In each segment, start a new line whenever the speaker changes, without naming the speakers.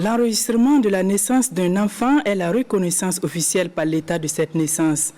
L'enregistrement de la naissance d'un enfant est la reconnaissance officielle par l'État de cette naissance.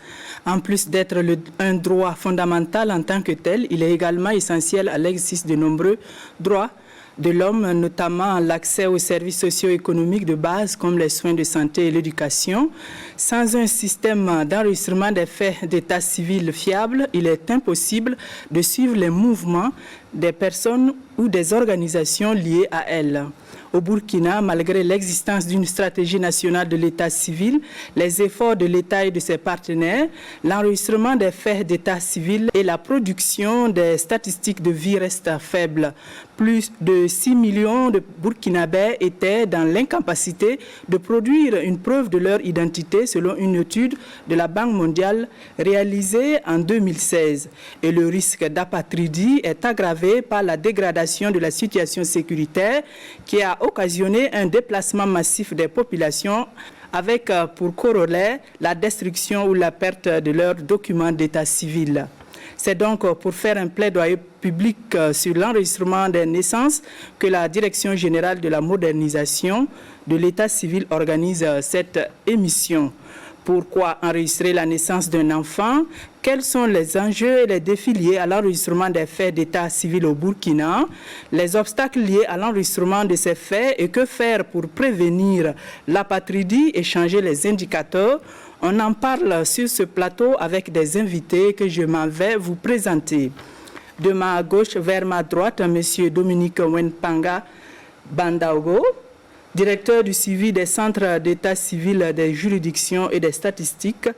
En plus d'être un droit fondamental en tant que tel, il est également essentiel à l'exercice de nombreux droits de l'homme, notamment l'accès aux services socio-économiques de base comme les soins de santé et l'éducation. Sans un système d'enregistrement des faits d'état civil fiable, il est impossible de suivre les mouvements des personnes ou des organisations liées à elles. Au Burkina, malgré l'existence d'une stratégie nationale de l'état civil, les efforts de l'État et de ses partenaires, l'enregistrement des faits d'état civil et la production des statistiques de vie restent faibles. Plus de 6 millions de Burkinabés étaient dans l'incapacité de produire une preuve de leur identité selon une étude de la Banque mondiale réalisée en 2016. Et le risque d'apatridie est aggravé par la dégradation de la situation sécuritaire qui a occasionné un déplacement massif des populations avec pour corollaire la destruction ou la perte de leurs documents d'état civil. C'est donc pour faire un plaidoyer public sur l'enregistrement des naissances que la Direction générale de la modernisation de l'état civil organise cette émission. Pourquoi enregistrer la naissance d'un enfant? Quels sont les enjeux et les défis liés à l'enregistrement des faits d'état civil au Burkina? Les obstacles liés à l'enregistrement de ces faits et que faire pour prévenir l'apatridie et changer les indicateurs? On en parle sur ce plateau avec des invités que je m'en vais vous présenter. De ma gauche vers ma droite, M. Dominique Wenpanga Bandaogo, directeur du suivi des centres d'état civil des juridictions et des statistiques.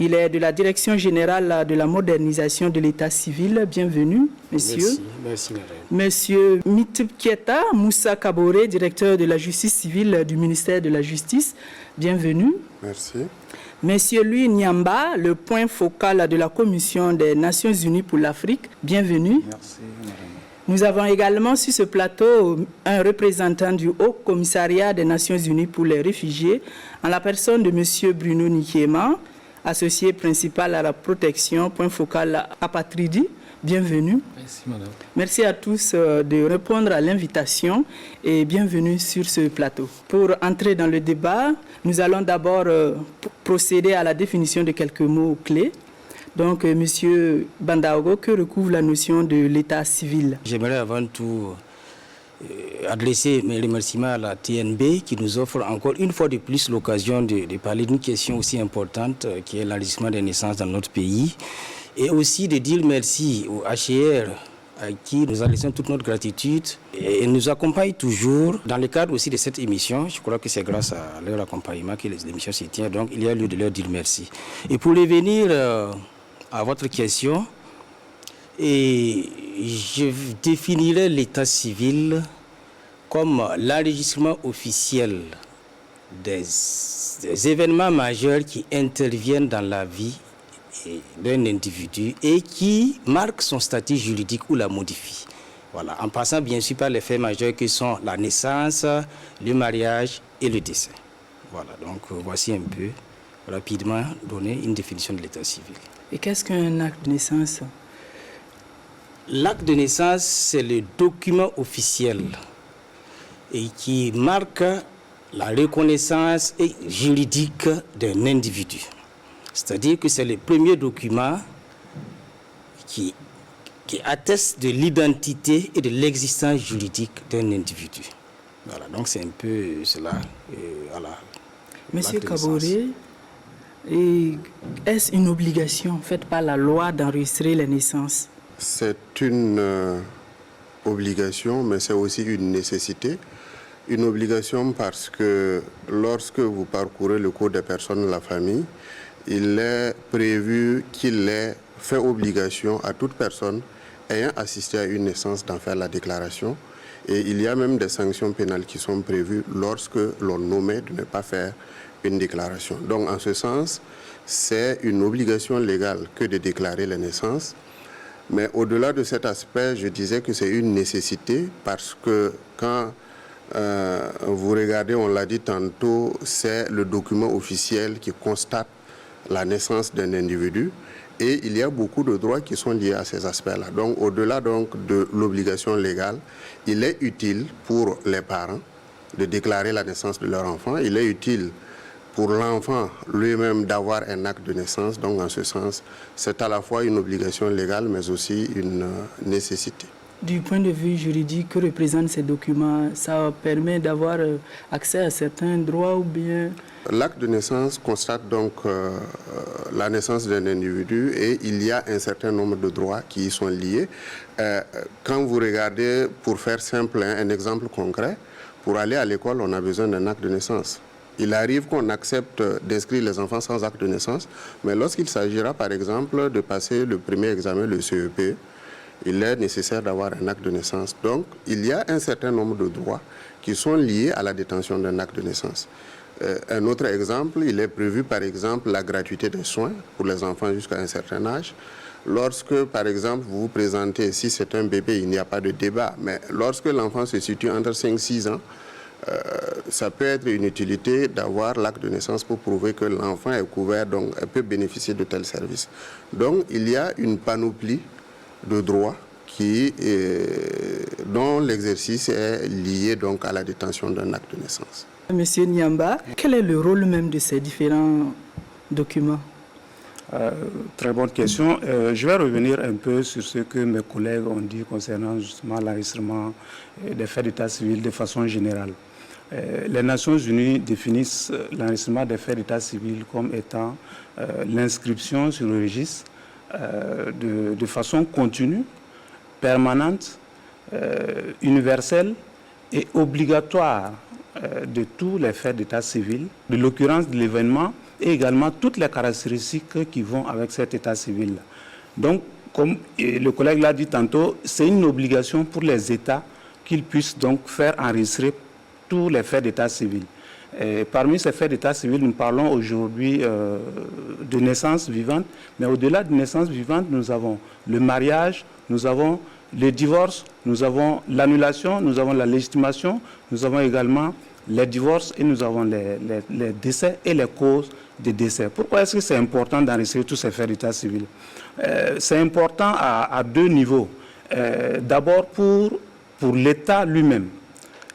Il est de la Direction générale de la modernisation de l'état civil. Bienvenue, monsieur.
Merci, madame.
Monsieur Mitib Kieta Moussa Kabore, directeur de la justice civile du ministère de la Justice. Bienvenue.
Merci.
Monsieur Louis Nyamba, le point focal de la Commission des Nations Unies pour l'Afrique. Bienvenue.
Merci, madame.
Nous avons également sur ce plateau un représentant du Haut Commissariat des Nations Unies pour les réfugiés, en la personne de M. Bruno Nikiema, associé principal à la protection, point focal apatridie. Bienvenue.
Merci, madame.
Merci à tous de répondre à l'invitation et bienvenue sur ce plateau. Pour entrer dans le débat, nous allons d'abord procéder à la définition de quelques mots clés. Donc, Monsieur Bandaogo, que recouvre la notion de l'état civil?
J'aimerais avant tout adresser mes remerciements à la TNB qui nous offre encore une fois de plus l'occasion de parler d'une question aussi importante qui est l'enregistrement des naissances dans notre pays et aussi de dire merci au HCR à qui nous adressons toute notre gratitude et nous accompagne toujours dans le cadre aussi de cette émission. Je crois que c'est grâce à leur accompagnement que l'émission se tient, donc il y a lieu de leur dire merci. Et pour revenir à votre question, et je définirais l'état civil comme l'enregistrement officiel des événements majeurs qui interviennent dans la vie d'un individu et qui marquent son statut juridique ou la modifient. Voilà, en passant bien sûr par les faits majeurs qui sont la naissance, le mariage et le décès. Voilà, donc voici un peu rapidement donner une définition de l'état civil.
Et qu'est-ce qu'un acte de naissance?
L'acte de naissance, c'est le document officiel et qui marque la reconnaissance juridique d'un individu. C'est-à-dire que c'est le premier document qui atteste de l'identité et de l'existence juridique d'un individu. Voilà, donc c'est un peu cela. Voilà,
Monsieur Kabore, est-ce une obligation faite par la loi d'enregistrer les naissances?
C'est une obligation, mais c'est aussi une nécessité. Une obligation parce que lorsque vous parcourez le code des personnes de la famille, il est prévu qu'il est fait obligation à toute personne ayant assisté à une naissance d'en faire la déclaration. Et il y a même des sanctions pénales qui sont prévues lorsque l'on omet de ne pas faire une déclaration. Donc en ce sens, c'est une obligation légale que de déclarer les naissances. Mais au-delà de cet aspect, je disais que c'est une nécessité parce que quand vous regardez, on l'a dit tantôt, c'est le document officiel qui constate la naissance d'un individu et il y a beaucoup de droits qui sont liés à ces aspects-là. Donc au-delà donc de l'obligation légale, il est utile pour les parents de déclarer la naissance de leur enfant. Il est utile pour l'enfant lui-même d'avoir un acte de naissance. Donc en ce sens, c'est à la fois une obligation légale mais aussi une nécessité.
Du point de vue juridique, que représentent ces documents? Ça permet d'avoir accès à certains droits ou bien...
L'acte de naissance constate donc la naissance d'un individu et il y a un certain nombre de droits qui y sont liés. Quand vous regardez, pour faire simple, un exemple concret, pour aller à l'école, on a besoin d'un acte de naissance. Il arrive qu'on accepte d'inscrire les enfants sans acte de naissance, mais lorsqu'il s'agira par exemple de passer le premier examen, le CEP, il est nécessaire d'avoir un acte de naissance. Donc, il y a un certain nombre de droits qui sont liés à la détention d'un acte de naissance. Un autre exemple, il est prévu par exemple la gratuité des soins pour les enfants jusqu'à un certain âge. Lorsque, par exemple, vous vous présentez, si c'est un bébé, il n'y a pas de débat, mais lorsque l'enfant se situe entre 5 et 6 ans, ça peut être une utilité d'avoir l'acte de naissance pour prouver que l'enfant est couvert, donc elle peut bénéficier de tels services. Donc, il y a une panoplie de droits dont l'exercice est lié donc à la détention d'un acte de naissance.
Monsieur Nyamba, quel est le rôle même de ces différents documents?
Très bonne question. Je vais revenir un peu sur ce que mes collègues ont dit concernant justement l'enregistrement des faits d'état civil de façon générale. Les Nations Unies définissent l'enregistrement des faits d'état civil comme étant l'inscription sur le registre de façon continue, permanente, universelle et obligatoire de tous les faits d'état civil, de l'occurrence de l'événement et également toutes les caractéristiques qui vont avec cet état civil. Donc, comme le collègue l'a dit tantôt, c'est une obligation pour les États qu'ils puissent donc faire enregistrer tous les faits d'état civil. Et parmi ces faits d'état civil, nous parlons aujourd'hui de naissance vivante, mais au-delà de naissance vivante, nous avons le mariage, nous avons le divorce, nous avons l'annulation, nous avons la légitimation, nous avons également les divorces et nous avons les décès et les causes des décès. Pourquoi est-ce que c'est important d'enregistrer tous ces faits d'état civil? C'est important à deux niveaux. D'abord pour l'État lui-même.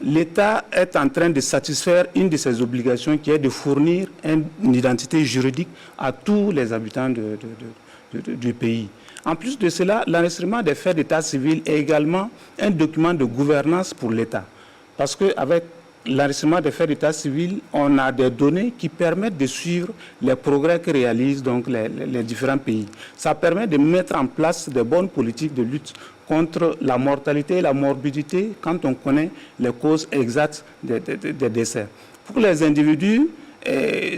L'État est en train de satisfaire une de ses obligations qui est de fournir une identité juridique à tous les habitants du pays. En plus de cela, l'enregistrement des faits d'état civil est également un document de gouvernance pour l'État. Parce qu'avec l'enregistrement des faits d'état civil, on a des données qui permettent de suivre les progrès que réalisent donc les différents pays. Ça permet de mettre en place de bonnes politiques de lutte contre la mortalité et la morbidité quand on connaît les causes exactes des décès. Pour les individus,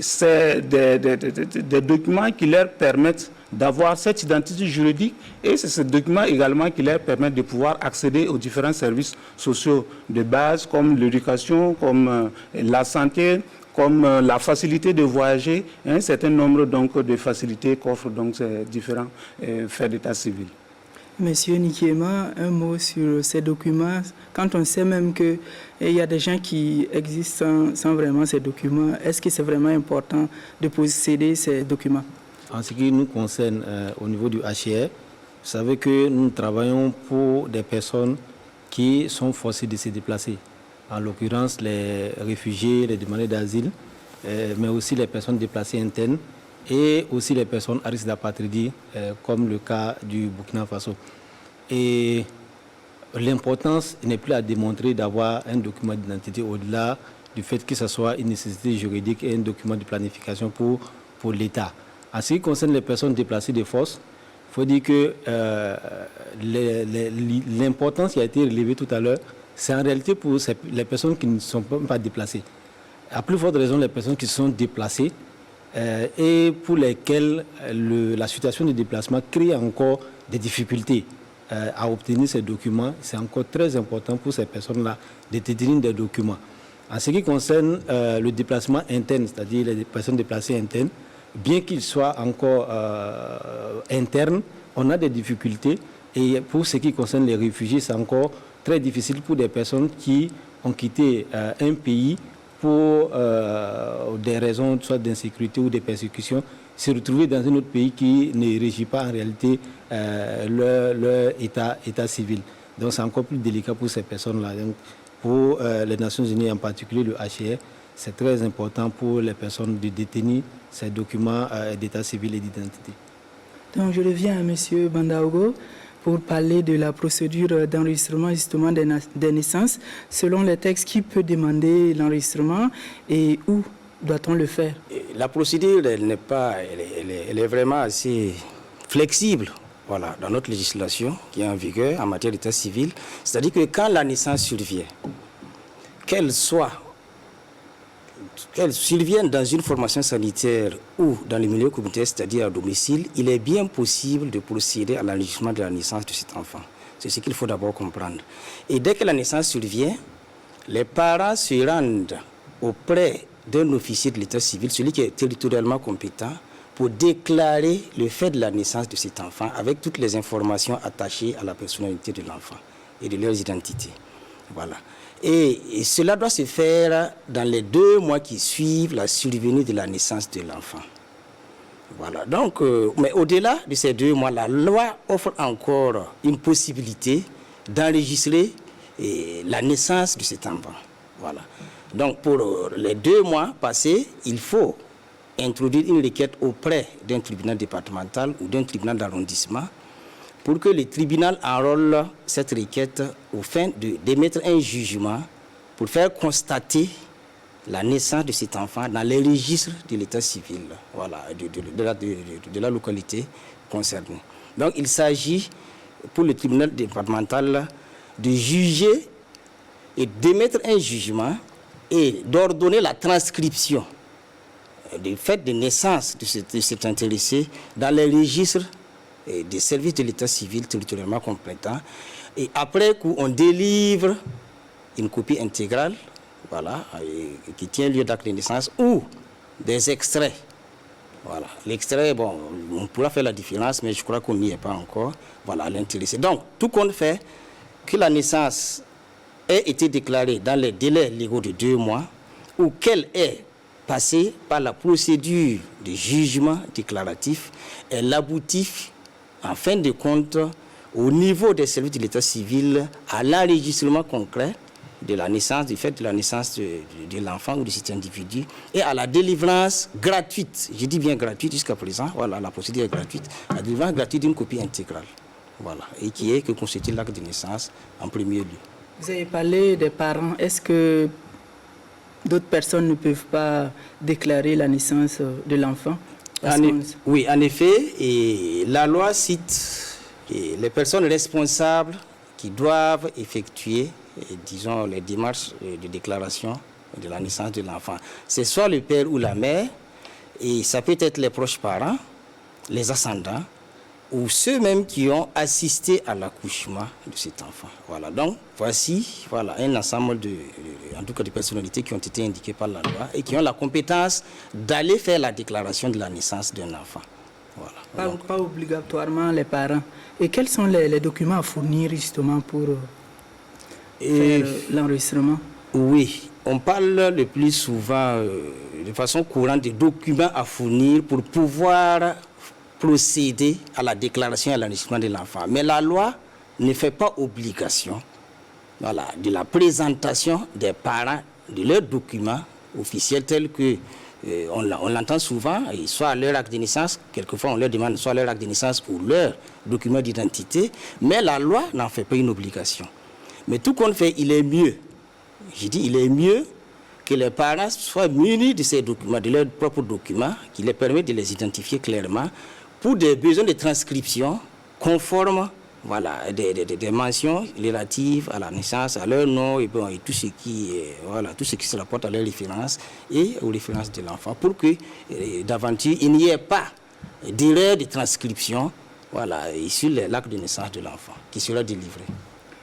c'est des documents qui leur permettent d'avoir cette identité juridique et c'est ce document également qui leur permet de pouvoir accéder aux différents services sociaux de base comme l'éducation, comme la santé, comme la facilité de voyager et un certain nombre donc, de facilités qu'offrent donc ces différents faits d'état civil.
Monsieur Nikiema, un mot sur ces documents. Quand on sait même qu'il y a des gens qui existent sans vraiment ces documents, est-ce que c'est vraiment important de posséder ces documents?
En ce qui nous concerne au niveau du HCR, vous savez que nous travaillons pour des personnes qui sont forcées de se déplacer. En l'occurrence, les réfugiés, les demandeurs d'asile, mais aussi les personnes déplacées internes et aussi les personnes à risque d'apatridie, comme le cas du Burkina Faso. Et l'importance n'est plus à démontrer d'avoir un document d'identité au-delà du fait que ce soit une nécessité juridique et un document de planification pour l'État. En ce qui concerne les personnes déplacées de force, il faut dire que l'importance qui a été relevée tout à l'heure, c'est en réalité pour les personnes qui ne sont pas déplacées. À plus forte raison, les personnes qui sont déplacées et pour lesquelles la situation de déplacement crée encore des difficultés à obtenir ces documents. C'est encore très important pour ces personnes-là de détenir des documents. En ce qui concerne le déplacement interne, c'est-à-dire les personnes déplacées internes, bien qu'ils soient encore internes, on a des difficultés. Et pour ce qui concerne les réfugiés, c'est encore très difficile pour des personnes qui ont quitté un pays pour des raisons soit d'insécurité ou de persécution, se retrouver dans un autre pays qui ne régit pas en réalité leur état civil. Donc c'est encore plus délicat pour ces personnes-là. Donc
pour les Nations Unies, en particulier le HCR, c'est très important pour les personnes de détenir ces documents d'état civil et d'identité.
Donc je reviens à M. Bandaogo pour parler de la procédure d'enregistrement justement des naissances. Selon les textes, qui peut demander l'enregistrement et où doit-on le faire?
La procédure, elle est vraiment assez flexible. Voilà, dans notre législation qui est en vigueur en matière d'état civil, c'est-à-dire que quand la naissance survient, qu'elle survienne dans une formation sanitaire ou dans le milieu communautaire, c'est-à-dire à domicile, il est bien possible de procéder à l'enregistrement de la naissance de cet enfant. C'est ce qu'il faut d'abord comprendre. Et dès que la naissance survient, les parents se rendent auprès d'un officier de l'état civil, celui qui est territorialement compétent, pour déclarer le fait de la naissance de cet enfant avec toutes les informations attachées à la personnalité de l'enfant et de leurs identités. Voilà. Et cela doit se faire dans les 2 mois qui suivent la survenue de la naissance de l'enfant. Voilà. Donc, mais au-delà de ces 2 mois, la loi offre encore une possibilité d'enregistrer la naissance de cet enfant. Voilà. Donc, pour les 2 mois passés, il faut introduire une requête auprès d'un tribunal départemental ou d'un tribunal d'arrondissement pour que le tribunal enrôle cette requête au fin d'émettre un jugement pour faire constater la naissance de cet enfant dans les registres de l'état civil, voilà, de la localité concernée. Donc il s'agit pour le tribunal départemental de juger et d'émettre un jugement et d'ordonner la transcription du fait de naissance de cet intéressé dans les registres des services de l'état civil territorialement compétent. Et après coup, on délivre une copie intégrale, voilà, qui tient lieu d'acte de naissance ou des extraits. Voilà. L'extrait, bon, on pourra faire la différence, mais je crois qu'on n'y est pas encore. Voilà, l'intéressé. Donc, tout compte fait que la naissance ait été déclarée dans les délais légaux de 2 mois ou qu'elle ait passé par la procédure de jugement déclaratif, elle aboutit en fin de compte au niveau des services de l'état civil à l'enregistrement concret de la naissance, du fait de la naissance de l'enfant ou de cet individu et à la délivrance gratuite, je dis bien gratuite jusqu'à présent, voilà, la procédure est gratuite, la délivrance gratuite d'une copie intégrale, voilà, et qui est que constitue l'acte de naissance en premier lieu.
Vous avez parlé des parents, est-ce que d'autres personnes ne peuvent pas déclarer la naissance de l'enfant?
Oui, en effet, et la loi cite les personnes responsables qui doivent effectuer, disons, les démarches de déclaration de la naissance de l'enfant. C'est soit le père ou la mère, et ça peut être les proches parents, les ascendants, ou ceux-mêmes qui ont assisté à l'accouchement de cet enfant. Voilà, donc voici un ensemble en tout cas de personnalités qui ont été indiquées par la loi et qui ont la compétence d'aller faire la déclaration de la naissance d'un enfant. Voilà.
Pas obligatoirement les parents. Et quels sont les documents à fournir justement pour faire l'enregistrement?
Oui, on parle le plus souvent de façon courante des documents à fournir pour pouvoir procéder à la déclaration et à l'enregistrement de l'enfant. Mais la loi ne fait pas obligation, voilà, de la présentation des parents de leurs documents officiels tels que on l'entend souvent, soit à leur acte de naissance, quelquefois on leur demande soit leur acte de naissance ou leur document d'identité, mais la loi n'en fait pas une obligation. Mais tout compte fait, il est mieux, je dis il est mieux que les parents soient munis de ces documents, de leurs propres documents, qui les permettent de les identifier clairement, pour des besoins de transcription conformes, voilà, des mentions relatives à la naissance, à leur nom et tout ce qui se rapporte à leur référence et aux références de l'enfant, pour que d'aventure il n'y ait pas d'erreur de transcription, voilà, sur l'acte de naissance de l'enfant qui sera délivré.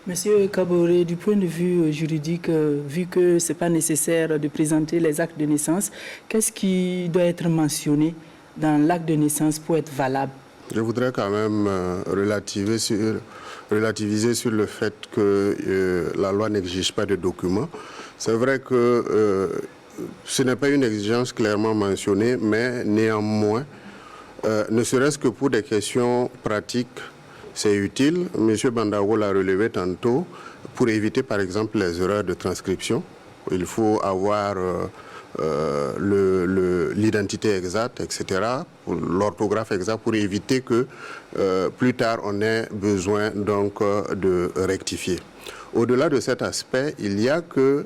Monsieur Kaboré, du point de vue juridique, vu que ce n'est pas nécessaire de présenter les actes de naissance, qu'est-ce qui doit être mentionné dans l'acte de naissance pour être valable?
Je voudrais quand même relativiser sur le fait que la loi n'exige pas de documents. C'est vrai que ce n'est pas une exigence clairement mentionnée, mais néanmoins, ne serait-ce que pour des questions pratiques, c'est utile. M. Bandaogo l'a relevé tantôt, pour éviter par exemple les erreurs de transcription. Il faut avoir l'identité exacte, etc., l'orthographe exacte, pour éviter que plus tard on ait besoin donc de rectifier. Au-delà de cet aspect, il y a que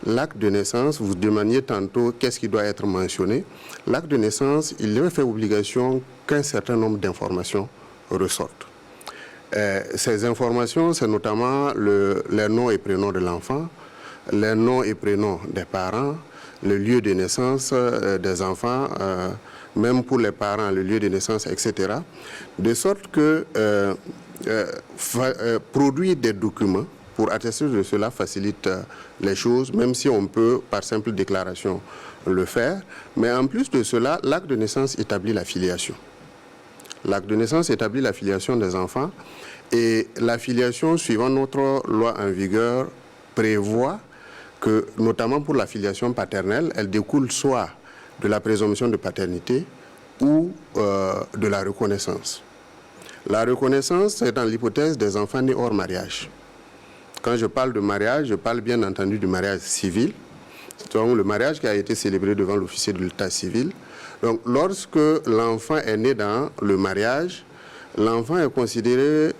l'acte de naissance, vous demandiez tantôt qu'est-ce qui doit être mentionné. L'acte de naissance, il ne fait obligation qu'un certain nombre d'informations ressortent. Ces informations, c'est notamment les noms et prénoms de l'enfant, les noms et prénoms des parents, le lieu de naissance des enfants, même pour les parents, le lieu de naissance, etc. De sorte que produire des documents pour attester de cela facilite les choses, même si on peut, par simple déclaration, le faire. Mais en plus de cela, l'acte de naissance établit la filiation. L'acte de naissance établit la filiation des enfants et la filiation, suivant notre loi en vigueur, prévoit que, notamment pour la filiation paternelle, elle découle soit de la présomption de paternité ou de la reconnaissance. La reconnaissance, c'est dans l'hypothèse des enfants nés hors mariage. Quand je parle de mariage, je parle bien entendu du mariage civil, c'est-à-dire le mariage qui a été célébré devant l'officier de l'état civil. Donc, lorsque l'enfant est né dans le mariage, l'enfant est considéré,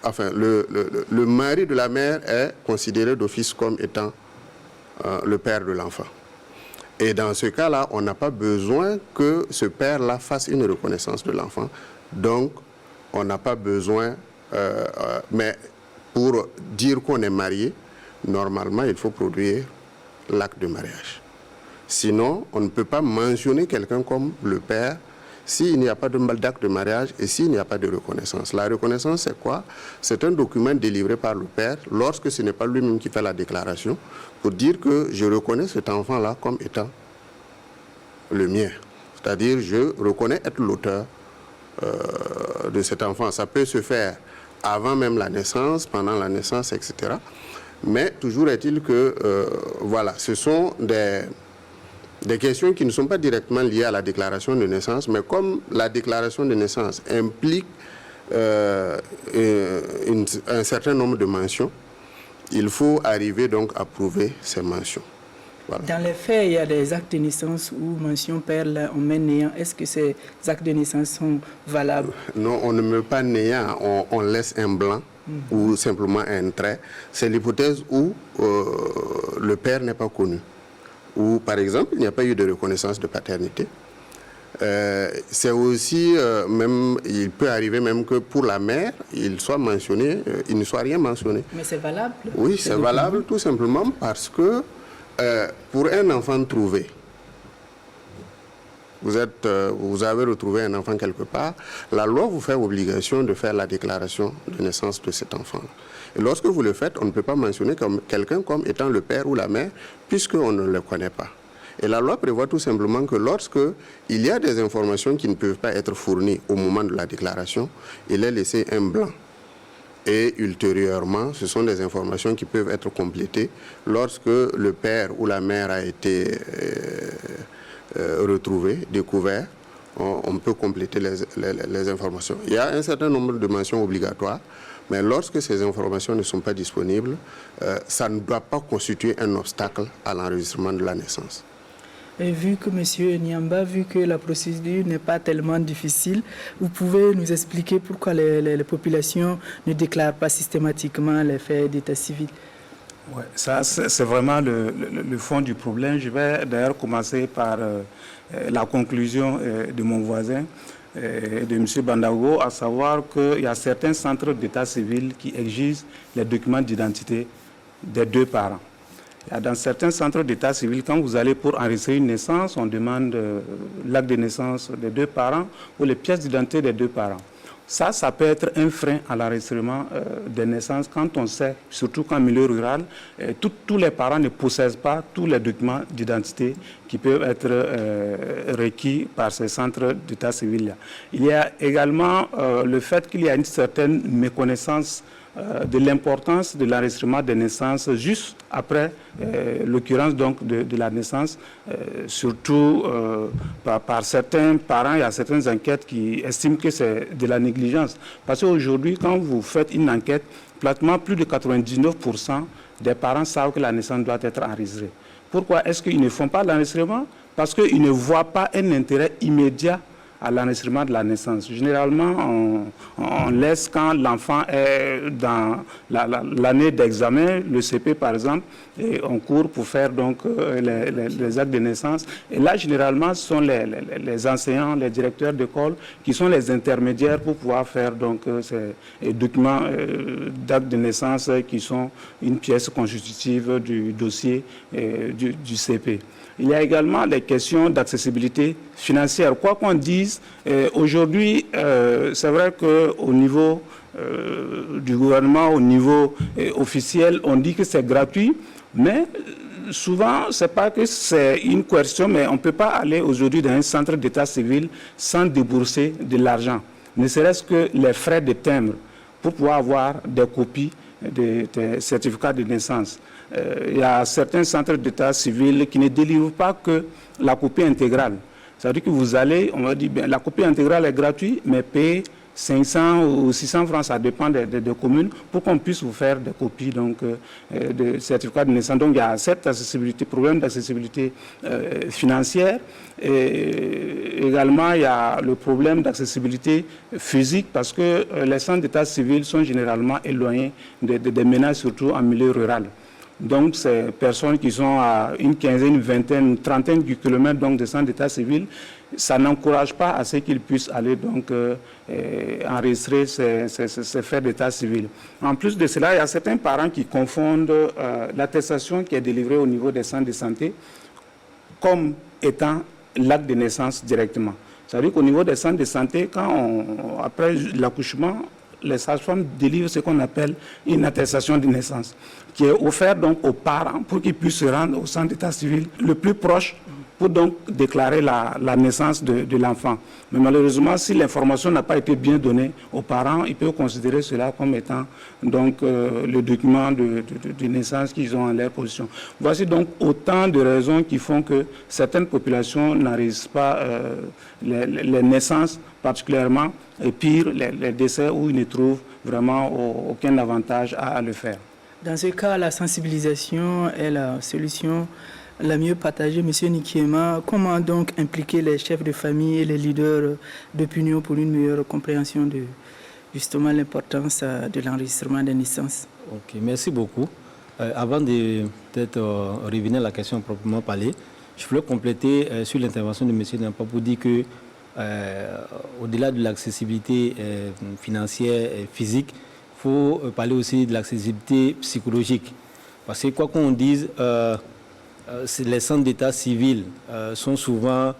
le mari de la mère est considéré d'office comme étant le père de l'enfant. Et dans ce cas-là, on n'a pas besoin que ce père-là fasse une reconnaissance de l'enfant. Donc, on n'a pas besoin, mais pour dire qu'on est marié, normalement, il faut produire l'acte de mariage. Sinon, on ne peut pas mentionner quelqu'un comme le père s'il n'y a pas d'acte de mariage et s'il n'y a pas de reconnaissance. La reconnaissance, c'est quoi? C'est un document délivré par le père lorsque ce n'est pas lui-même qui fait la déclaration pour dire que je reconnais cet enfant-là comme étant le mien. C'est-à-dire, je reconnais être l'auteur de cet enfant. Ça peut se faire avant même la naissance, pendant la naissance, etc. Mais toujours est-il que, voilà, ce sont des questions qui ne sont pas directement liées à la déclaration de naissance, mais comme la déclaration de naissance implique un certain nombre de mentions, il faut arriver donc à prouver ces mentions. Voilà.
Dans les faits, il y a des actes de naissance où mention père, là, on met néant. Est-ce que ces actes de naissance sont valables?
Non, on ne met pas néant, on laisse un blanc ou simplement un trait. C'est l'hypothèse où le père n'est pas connu. Ou par exemple, il n'y a pas eu de reconnaissance de paternité. C'est aussi, même, il peut arriver même que pour la mère, il soit mentionné, il ne soit rien mentionné.
Mais c'est valable?
Oui, c'est valable tout simplement parce que pour un enfant trouvé, vous avez retrouvé un enfant quelque part, la loi vous fait obligation de faire la déclaration de naissance de cet enfant. Et lorsque vous le faites, on ne peut pas mentionner quelqu'un comme étant le père ou la mère, puisqu'on ne le connaît pas. Et la loi prévoit tout simplement que lorsque il y a des informations qui ne peuvent pas être fournies au moment de la déclaration, il est laissé un blanc. Et ultérieurement, ce sont des informations qui peuvent être complétées lorsque le père ou la mère a été retrouvé, découvert. On peut compléter les informations. Il y a un certain nombre de mentions obligatoires, mais lorsque ces informations ne sont pas disponibles, ça ne doit pas constituer un obstacle à l'enregistrement de la naissance.
Et vu que M. Niamba, vu que la procédure n'est pas tellement difficile, vous pouvez nous expliquer pourquoi les populations ne déclarent pas systématiquement les faits d'état civil?
Ouais, ça, c'est vraiment le fond du problème. Je vais d'ailleurs commencer par la conclusion de mon voisin, de M. Bandaogo, à savoir qu'il y a certains centres d'état civil qui exigent les documents d'identité des deux parents. Dans certains centres d'état civil, quand vous allez pour enregistrer une naissance, on demande l'acte de naissance des deux parents ou les pièces d'identité des deux parents. Ça peut être un frein à l'enregistrement des naissances quand on sait, surtout qu'en milieu rural, tous les parents ne possèdent pas tous les documents d'identité qui peuvent être requis par ces centres d'état civil-là. Il y a également le fait qu'il y a une certaine méconnaissance de l'importance de l'enregistrement des naissances juste après l'occurrence donc de la naissance, surtout par certains parents. Il y a certaines enquêtes qui estiment que c'est de la négligence. Parce qu'aujourd'hui, quand vous faites une enquête, pratiquement plus de 99% des parents savent que la naissance doit être enregistrée. Pourquoi est-ce qu'ils ne font pas l'enregistrement? Parce qu'ils ne voient pas un intérêt immédiat à l'enregistrement de la naissance. Généralement, on laisse quand l'enfant est dans l'année d'examen, le CP par exemple, et on court pour faire donc les actes de naissance. Et là, généralement, ce sont les enseignants, les directeurs d'école qui sont les intermédiaires pour pouvoir faire donc ces documents d'actes de naissance qui sont une pièce constitutive du dossier du CP. Il y a également les questions d'accessibilité financière. Quoi qu'on dise, aujourd'hui, c'est vrai qu'au niveau du gouvernement, au niveau officiel, on dit que c'est gratuit, mais souvent, ce n'est pas que c'est une question, mais on ne peut pas aller aujourd'hui dans un centre d'état civil sans débourser de l'argent. Ne serait-ce que les frais de timbre pour pouvoir avoir des copies des certificats de naissance. Il y a certains centres d'état civil qui ne délivrent pas que la copie intégrale. C'est-à-dire que vous allez, on va dire, bien, la copie intégrale est gratuite, mais payez 500 ou 600 francs, ça dépend des communes, pour qu'on puisse vous faire des copies donc, de certificats de naissance. Donc il y a cette accessibilité, problème d'accessibilité financière. Et également, il y a le problème d'accessibilité physique, parce que les centres d'état civil sont généralement éloignés des ménages, surtout en milieu rural. Donc, ces personnes qui sont à une quinzaine, une vingtaine, une trentaine de kilomètres donc, des centres d'état civil, ça n'encourage pas à ce qu'ils puissent aller donc, enregistrer ces faits d'état civil. En plus de cela, il y a certains parents qui confondent l'attestation qui est délivrée au niveau des centres de santé comme étant l'acte de naissance directement. C'est-à-dire qu'au niveau des centres de santé, après l'accouchement, les sages-femmes délivrent ce qu'on appelle une attestation de naissance, qui est offerte donc aux parents pour qu'ils puissent se rendre au centre d'état civil le plus proche pour donc déclarer la naissance de l'enfant. Mais malheureusement, si l'information n'a pas été bien donnée aux parents, ils peuvent considérer cela comme étant donc, le document de naissance qu'ils ont en leur possession. Voici donc autant de raisons qui font que certaines populations n'enregistrent pas les naissances particulièrement, et pire, les décès où ils ne trouvent vraiment aucun avantage à le faire.
Dans ce cas, la sensibilisation est la solution la mieux partagée. Monsieur Nikiema, comment donc impliquer les chefs de famille et les leaders d'opinion pour une meilleure compréhension de justement l'importance de l'enregistrement des naissances?
Ok, merci beaucoup. Avant de peut-être revenir à la question proprement parlée, je voulais compléter sur l'intervention de monsieur Nampa pour dire que au-delà de l'accessibilité financière et physique, il faut parler aussi de l'accessibilité psychologique. Parce que quoi qu'on dise, les centres d'état civil sont souvent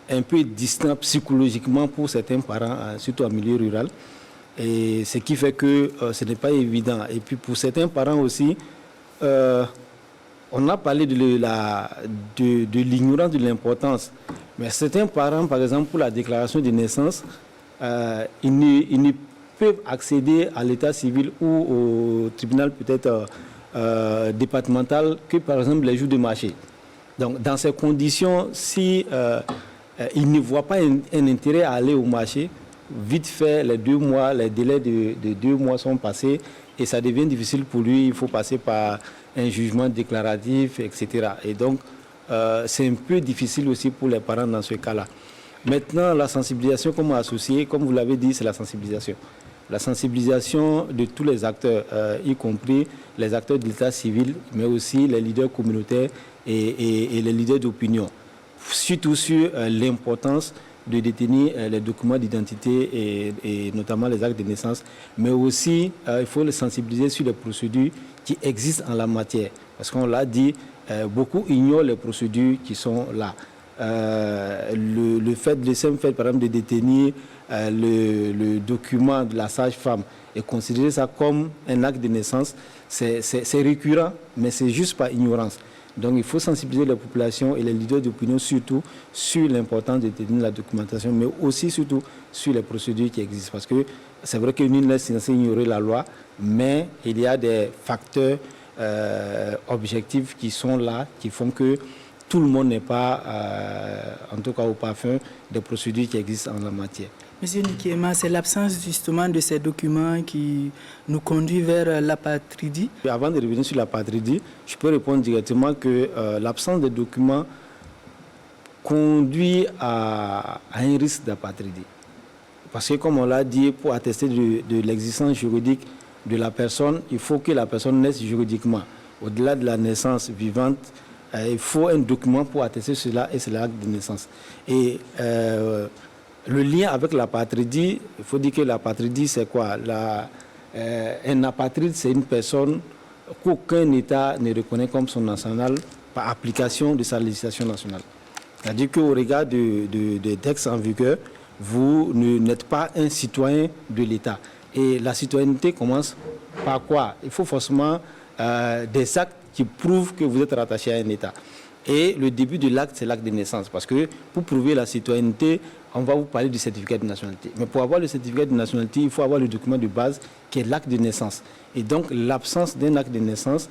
un peu distants psychologiquement pour certains parents, surtout en milieu rural. Et ce qui fait que ce n'est pas évident. Et puis pour certains parents aussi, on a parlé de l'ignorance de l'importance. Mais certains parents, par exemple, pour la déclaration de naissance, ils ne peuvent accéder à l'état civil ou au tribunal peut-être départemental que, par exemple, les jours de marché. Donc, dans ces conditions, si ils ne voient pas un intérêt à aller au marché, vite fait, les 2 mois, les délais de 2 mois sont passés et ça devient difficile pour lui. Il faut passer par un jugement déclaratif, etc. Et donc, c'est un peu difficile aussi pour les parents dans ce cas-là. Maintenant, la sensibilisation, comme associé, comme vous l'avez dit, c'est la sensibilisation. La sensibilisation de tous les acteurs, y compris les acteurs de l'état civil, mais aussi les leaders communautaires et les leaders d'opinion. Surtout sur l'importance de détenir les documents d'identité et notamment les actes de naissance, mais aussi il faut les sensibiliser sur les procédures qui existent en la matière. Parce qu'on l'a dit, beaucoup ignorent les procédures qui sont là. Le simple fait, par exemple, de détenir le document de la sage-femme et considérer ça comme un acte de naissance, c'est récurrent, mais c'est juste par ignorance. Donc il faut sensibiliser les populations et les leaders d'opinion surtout sur l'importance de tenir la documentation, mais aussi surtout sur les procédures qui existent. Parce que c'est vrai que nul n'est censé ignorer la loi, mais il y a des facteurs objectifs qui sont là, qui font que tout le monde n'est pas, en tout cas au parfum, des procédures qui existent en la matière.
Monsieur Nikiema, c'est l'absence justement de ces documents qui nous conduit vers l'apatridie.
Avant de revenir sur l'apatridie, je peux répondre directement que l'absence de documents conduit à un risque d'apatridie. Parce que comme on l'a dit, pour attester de l'existence juridique de la personne, il faut que la personne naisse juridiquement. Au-delà de la naissance vivante, il faut un document pour attester cela et c'est l'acte de naissance. Et le lien avec l'apatridie, il faut dire que l'apatridie, c'est quoi? Un apatride, c'est une personne qu'aucun État ne reconnaît comme son national par application de sa législation nationale. C'est-à-dire qu'au regard des textes en vigueur, vous n'êtes pas un citoyen de l'État. Et la citoyenneté commence par quoi? Il faut forcément des actes qui prouvent que vous êtes rattaché à un État. Et le début de l'acte, c'est l'acte de naissance. Parce que pour prouver la citoyenneté, on va vous parler du certificat de nationalité. Mais pour avoir le certificat de nationalité, il faut avoir le document de base qui est l'acte de naissance. Et donc, l'absence d'un acte de naissance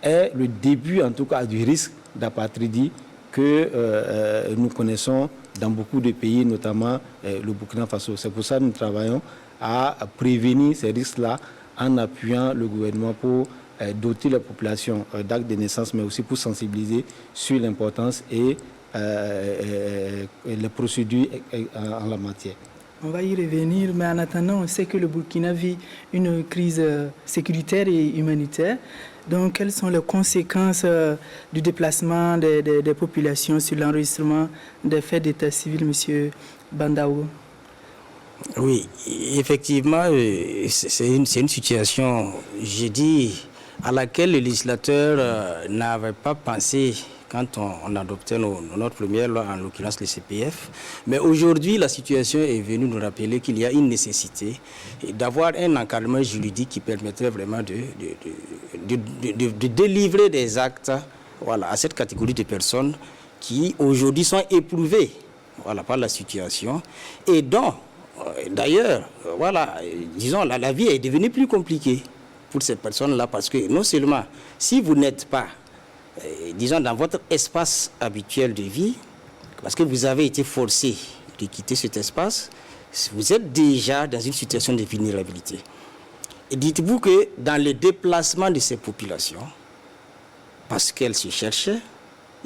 est le début, en tout cas, du risque d'apatridie que nous connaissons dans beaucoup de pays, notamment le Burkina Faso. C'est pour ça que nous travaillons à prévenir ces risques-là en appuyant le gouvernement pour doter la population d'actes de naissance, mais aussi pour sensibiliser sur l'importance et les procédures en la matière.
On va y revenir, mais en attendant, on sait que le Burkina vit une crise sécuritaire et humanitaire. Donc, quelles sont les conséquences du déplacement des populations sur l'enregistrement des faits d'état civil, M. Bandaou?
Oui, effectivement, c'est une situation, j'ai dit, à laquelle le législateur n'avait pas pensé quand on adoptait notre première loi, en l'occurrence le CPF. Mais aujourd'hui, la situation est venue nous rappeler qu'il y a une nécessité d'avoir un encadrement juridique qui permettrait vraiment de délivrer des actes, voilà, à cette catégorie de personnes qui aujourd'hui sont éprouvées, voilà, par la situation et dont, d'ailleurs, voilà, disons, la vie est devenue plus compliquée pour ces personnes-là parce que non seulement si vous n'êtes pas disons, dans votre espace habituel de vie, parce que vous avez été forcé de quitter cet espace, vous êtes déjà dans une situation de vulnérabilité. Et dites-vous que dans le déplacement de ces populations, parce qu'elles se cherchaient,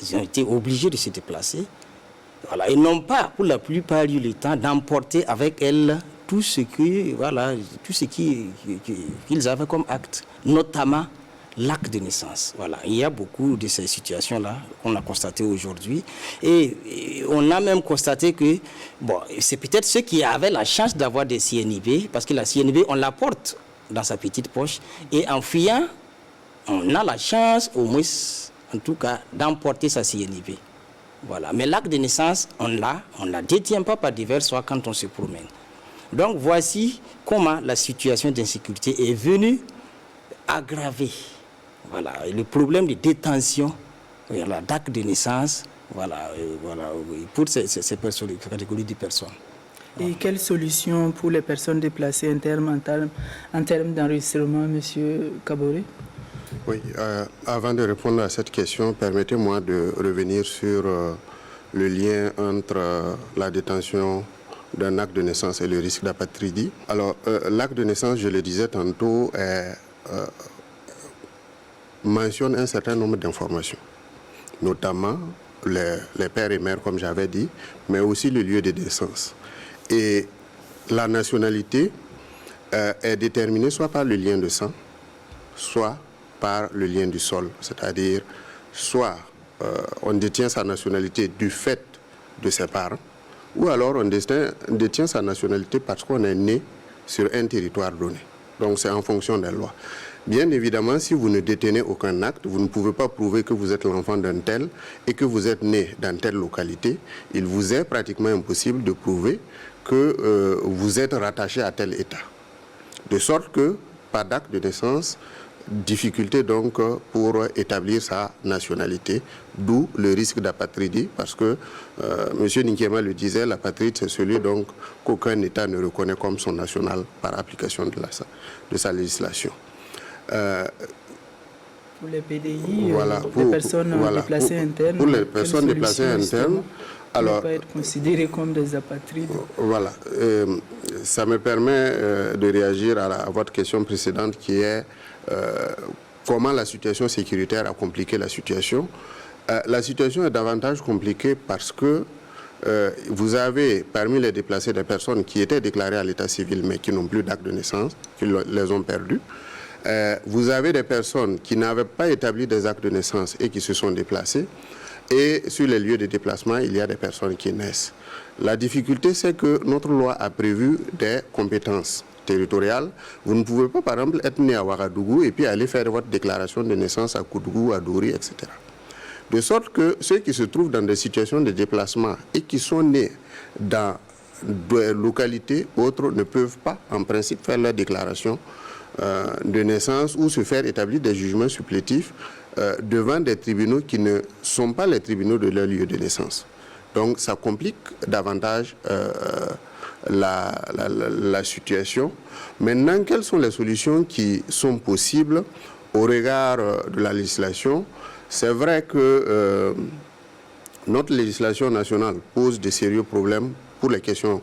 ils ont été obligés de se déplacer, voilà, et n'ont pas, pour la plupart, eu le temps d'emporter avec elles tout ce qu'ils avaient comme acte, notamment l'acte de naissance. Voilà. Il y a beaucoup de ces situations-là qu'on a constatées aujourd'hui. Et on a même constaté que bon, c'est peut-être ceux qui avaient la chance d'avoir des CNIB, parce que la CNIB, on la porte dans sa petite poche. Et en fuyant, on a la chance, au moins, en tout cas, d'emporter sa CNIB. Voilà. Mais l'acte de naissance, on ne la détient pas par divers soins quand on se promène. Donc voici comment la situation d'insécurité est venue aggraver, voilà, le problème de détention, voilà, d'actes de naissance, voilà, pour ces personnes, ces catégories de personnes.
Et quelles solutions pour les personnes déplacées en termes d'enregistrement, M. Kaboré?
Oui, avant de répondre à cette question, permettez-moi de revenir sur le lien entre la détention d'un acte de naissance et le risque d'apatridie. Alors, l'acte de naissance, je le disais tantôt, mentionne un certain nombre d'informations, notamment les pères et mères, comme j'avais dit, mais aussi le lieu de naissance. Et la nationalité est déterminée soit par le lien de sang, soit par le lien du sol, c'est-à-dire soit on détient sa nationalité du fait de ses parents, ou alors on détient sa nationalité parce qu'on est né sur un territoire donné. Donc c'est en fonction des lois. Bien évidemment, si vous ne détenez aucun acte, vous ne pouvez pas prouver que vous êtes l'enfant d'un tel et que vous êtes né dans telle localité. Il vous est pratiquement impossible de prouver que vous êtes rattaché à tel État. De sorte que, pas d'acte de naissance, difficulté donc pour établir sa nationalité, d'où le risque d'apatridie, parce que M. Ninkema le disait, l'apatride c'est celui donc qu'aucun État ne reconnaît comme son national par application de sa législation.
Pour les PDI, les personnes déplacées internes,
pour les personnes déplacées internes, alors,
ne pas être considérées comme des apatrides.
Voilà, ça me permet de réagir à votre question précédente qui est comment la situation sécuritaire a compliqué la situation. La situation est davantage compliquée parce que vous avez parmi les déplacés des personnes qui étaient déclarées à l'état civil mais qui n'ont plus d'acte de naissance, qui les ont perdus. Vous avez des personnes qui n'avaient pas établi des actes de naissance et qui se sont déplacées. Et sur les lieux de déplacement, il y a des personnes qui naissent. La difficulté, c'est que notre loi a prévu des compétences territoriales. Vous ne pouvez pas, par exemple, être né à Ouagadougou et puis aller faire votre déclaration de naissance à Koudougou, à Dori, etc. De sorte que ceux qui se trouvent dans des situations de déplacement et qui sont nés dans des localités autres ne peuvent pas, en principe, faire leur déclaration de naissance ou se faire établir des jugements supplétifs devant des tribunaux qui ne sont pas les tribunaux de leur lieu de naissance. Donc ça complique davantage la situation. Maintenant, quelles sont les solutions qui sont possibles au regard de la législation? C'est vrai que notre législation nationale pose de sérieux problèmes pour les questions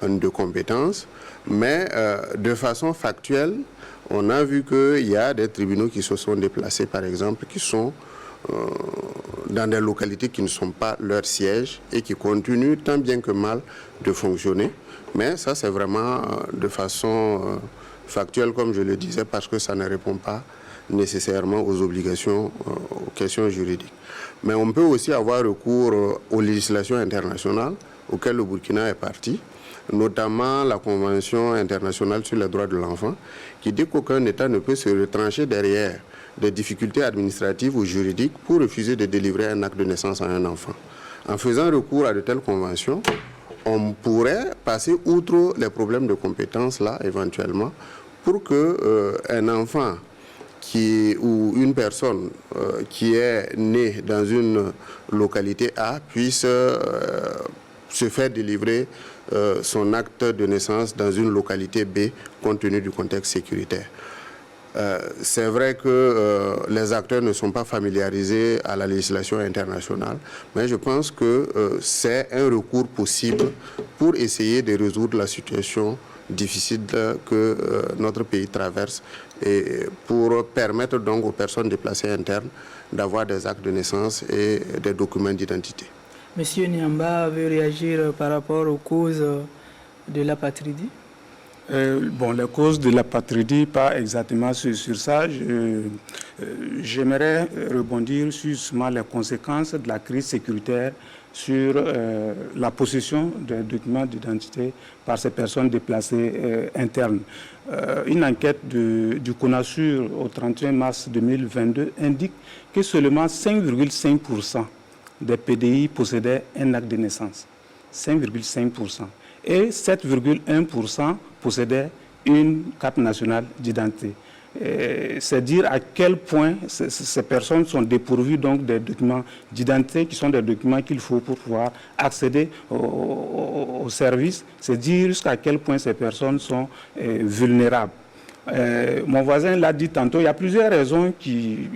de compétences, mais de façon factuelle, on a vu qu'il y a des tribunaux qui se sont déplacés, par exemple, qui sont dans des localités qui ne sont pas leur siège et qui continuent tant bien que mal de fonctionner. Mais ça, c'est vraiment de façon factuelle, comme je le disais, parce que ça ne répond pas nécessairement aux obligations, aux questions juridiques. Mais on peut aussi avoir recours aux législations internationales auxquelles le Burkina est parti, notamment la Convention internationale sur les droits de l'enfant, qui dit qu'aucun État ne peut se retrancher derrière des difficultés administratives ou juridiques pour refuser de délivrer un acte de naissance à un enfant. En faisant recours à de telles conventions, on pourrait passer outre les problèmes de compétences là, éventuellement, pour qu'un enfant ou une personne qui est née dans une localité A puisse se faire délivrer son acte de naissance dans une localité B compte tenu du contexte sécuritaire. C'est vrai que les acteurs ne sont pas familiarisés à la législation internationale, mais je pense que c'est un recours possible pour essayer de résoudre la situation difficile que notre pays traverse et pour permettre donc aux personnes déplacées internes d'avoir des actes de naissance et des documents d'identité.
Monsieur Niamba veut réagir par rapport aux causes de l'apatridie.
Les causes de l'apatridie, pas exactement sur ça. J'aimerais rebondir sur les conséquences de la crise sécuritaire sur la possession des documents d'identité par ces personnes déplacées internes. Une enquête du CONASUR au 31 mars 2022 indique que seulement 5,5% des PDI possédaient un acte de naissance. 5,5%. Et 7,1% possédaient une carte nationale d'identité. C'est dire à quel point ces personnes sont dépourvues donc des documents d'identité qui sont des documents qu'il faut pour pouvoir accéder au service. C'est dire jusqu'à quel point ces personnes sont vulnérables. Mon voisin l'a dit tantôt, il y a plusieurs raisons qui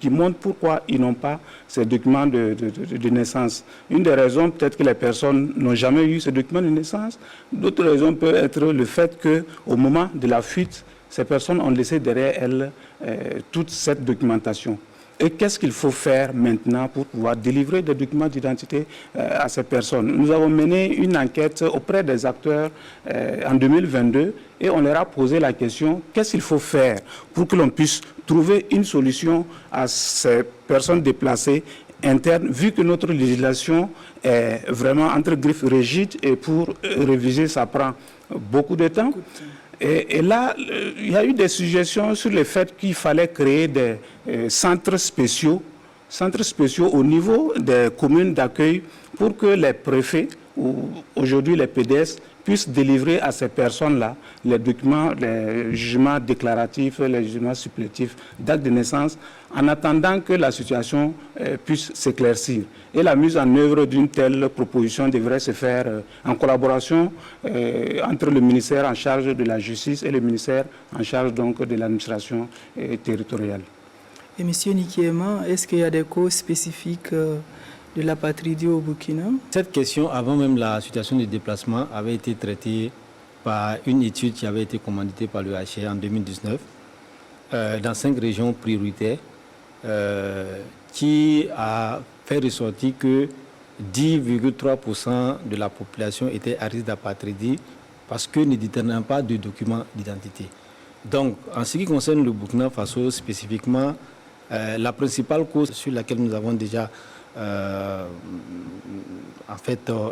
montrent pourquoi ils n'ont pas ces documents de naissance. Une des raisons, peut-être que les personnes n'ont jamais eu ces documents de naissance. D'autres raisons peuvent être le fait qu'au moment de la fuite, ces personnes ont laissé derrière elles toute cette documentation. Et qu'est-ce qu'il faut faire maintenant pour pouvoir délivrer des documents d'identité à ces personnes? Nous avons mené une enquête auprès des acteurs en 2022 et on leur a posé la question, qu'est-ce qu'il faut faire pour que l'on puisse trouver une solution à ces personnes déplacées internes, vu que notre législation est vraiment entre griffes rigides et pour réviser, ça prend beaucoup de temps. Et là, il y a eu des suggestions sur le fait qu'il fallait créer des centres spéciaux au niveau des communes d'accueil pour que les préfets où aujourd'hui les PDS puissent délivrer à ces personnes-là les documents, les jugements déclaratifs, les jugements supplétifs d'acte de naissance, en attendant que la situation puisse s'éclaircir. Et la mise en œuvre d'une telle proposition devrait se faire en collaboration entre le ministère en charge de la justice et le ministère en charge donc de l'administration territoriale.
Et M. Nikiema, est-ce qu'il y a des causes spécifiques de l'apatridie au Burkina?
Cette question, avant même la situation de déplacement, avait été traitée par une étude qui avait été commanditée par le HCR en 2019 dans 5 régions prioritaires qui a fait ressortir que 10,3% de la population était à risque d'apatridie parce que ne détenant pas de documents d'identité. Donc, en ce qui concerne le Burkina Faso spécifiquement, la principale cause sur laquelle nous avons déjà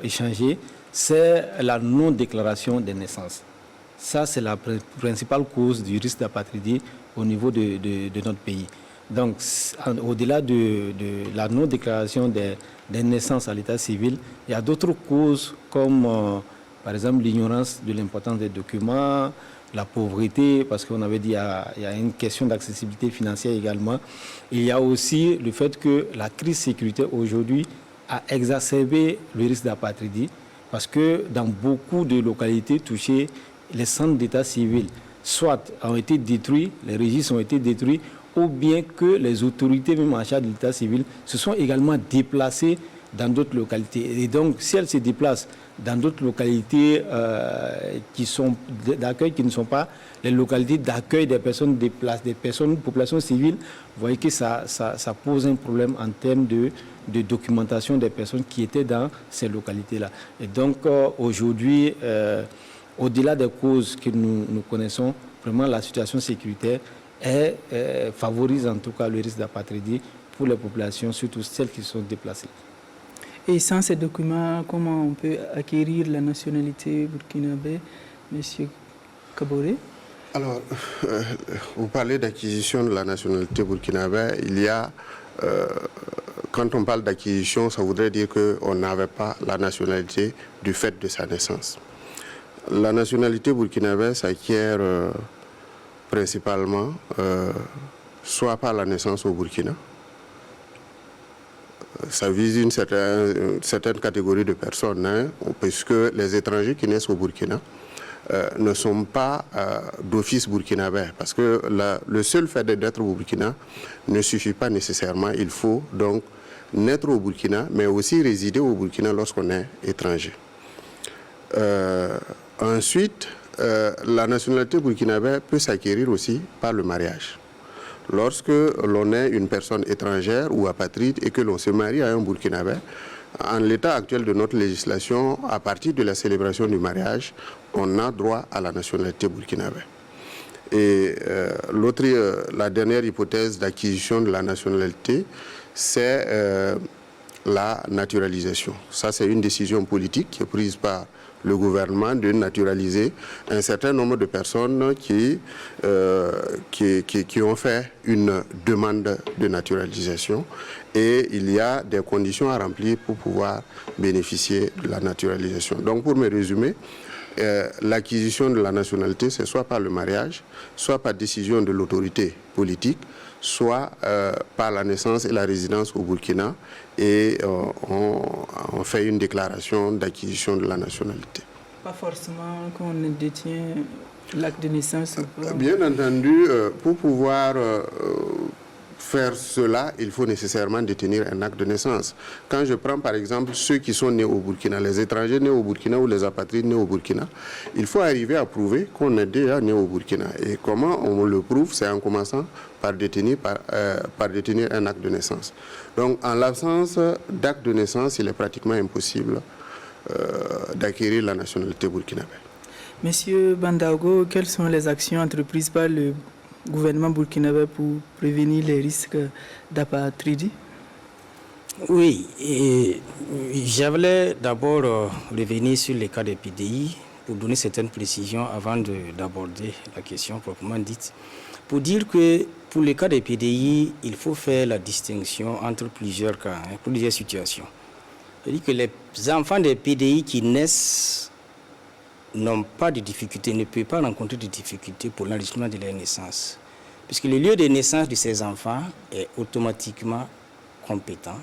échangé, c'est la non-déclaration des naissances. Ça, c'est la principale cause du risque d'apatridie au niveau de notre pays. Donc, au-delà de la non-déclaration des naissances à l'état civil, il y a d'autres causes comme, par exemple, l'ignorance de l'importance des documents, la pauvreté, parce qu'on avait dit qu'il y a une question d'accessibilité financière également. Et il y a aussi le fait que la crise sécuritaire aujourd'hui a exacerbé le risque d'apatridie, parce que dans beaucoup de localités touchées, les centres d'état civil soit ont été détruits, les registres ont été détruits, ou bien que les autorités même en charge de l'état civil se sont également déplacées dans d'autres localités. Et donc, si elles se déplacent dans d'autres localités d'accueil qui ne sont pas les localités d'accueil des personnes déplacées, des personnes, populations civiles, vous voyez que ça pose un problème en termes de documentation des personnes qui étaient dans ces localités-là. Et donc, aujourd'hui, au-delà des causes que nous connaissons, vraiment la situation sécuritaire favorise en tout cas le risque d'apatridie pour les populations, surtout celles qui sont déplacées.
Et sans ces documents, comment on peut acquérir la nationalité burkinabé, M. Kaboré?
Alors, vous parlez d'acquisition de la nationalité burkinabé. Il y a, quand on parle d'acquisition, ça voudrait dire qu'on n'avait pas la nationalité du fait de sa naissance. La nationalité burkinabé s'acquiert principalement soit par la naissance au Burkina. Ça vise une certaine catégorie de personnes, hein, puisque les étrangers qui naissent au Burkina ne sont pas d'office burkinabé, parce que le seul fait d'être au Burkina ne suffit pas nécessairement. Il faut donc naître au Burkina, mais aussi résider au Burkina lorsqu'on est étranger. Ensuite, la nationalité burkinabé peut s'acquérir aussi par le mariage. Lorsque l'on est une personne étrangère ou apatride et que l'on se marie à un Burkinabé, en l'état actuel de notre législation, à partir de la célébration du mariage, on a droit à la nationalité burkinabé. Et la dernière hypothèse d'acquisition de la nationalité, c'est la naturalisation. Ça, c'est une décision politique qui est prise par le gouvernement de naturaliser un certain nombre de personnes qui ont fait une demande de naturalisation, et il y a des conditions à remplir pour pouvoir bénéficier de la naturalisation. Donc, pour me résumer, l'acquisition de la nationalité, c'est soit par le mariage, soit par décision de l'autorité politique, soit par la naissance et la résidence au Burkina, et on fait une déclaration d'acquisition de la nationalité.
Pas forcément qu'on détient l'acte de naissance.
Bien entendu, pour pouvoir faire cela, il faut nécessairement détenir un acte de naissance. Quand je prends par exemple ceux qui sont nés au Burkina, les étrangers nés au Burkina ou les apatrides nés au Burkina, il faut arriver à prouver qu'on est déjà né au Burkina. Et comment on le prouve? C'est en commençant par détenir un acte de naissance. Donc en l'absence d'acte de naissance, il est pratiquement impossible d'acquérir la nationalité burkinabé.
Monsieur Bandaogo, quelles sont les actions entreprises par le gouvernement burkinabé pour prévenir les risques d'apatridie?
Oui, et j'aimerais d'abord revenir sur les cas de PDI pour donner certaines précisions avant d'aborder la question proprement dite. Pour dire que pour les cas de PDI, il faut faire la distinction entre plusieurs cas, plusieurs situations. C'est-à-dire que les enfants des PDI qui naissent n'ont pas de difficultés, ne peuvent pas rencontrer de difficultés pour l'enregistrement de leur naissance. Puisque le lieu de naissance de ces enfants est automatiquement compétent.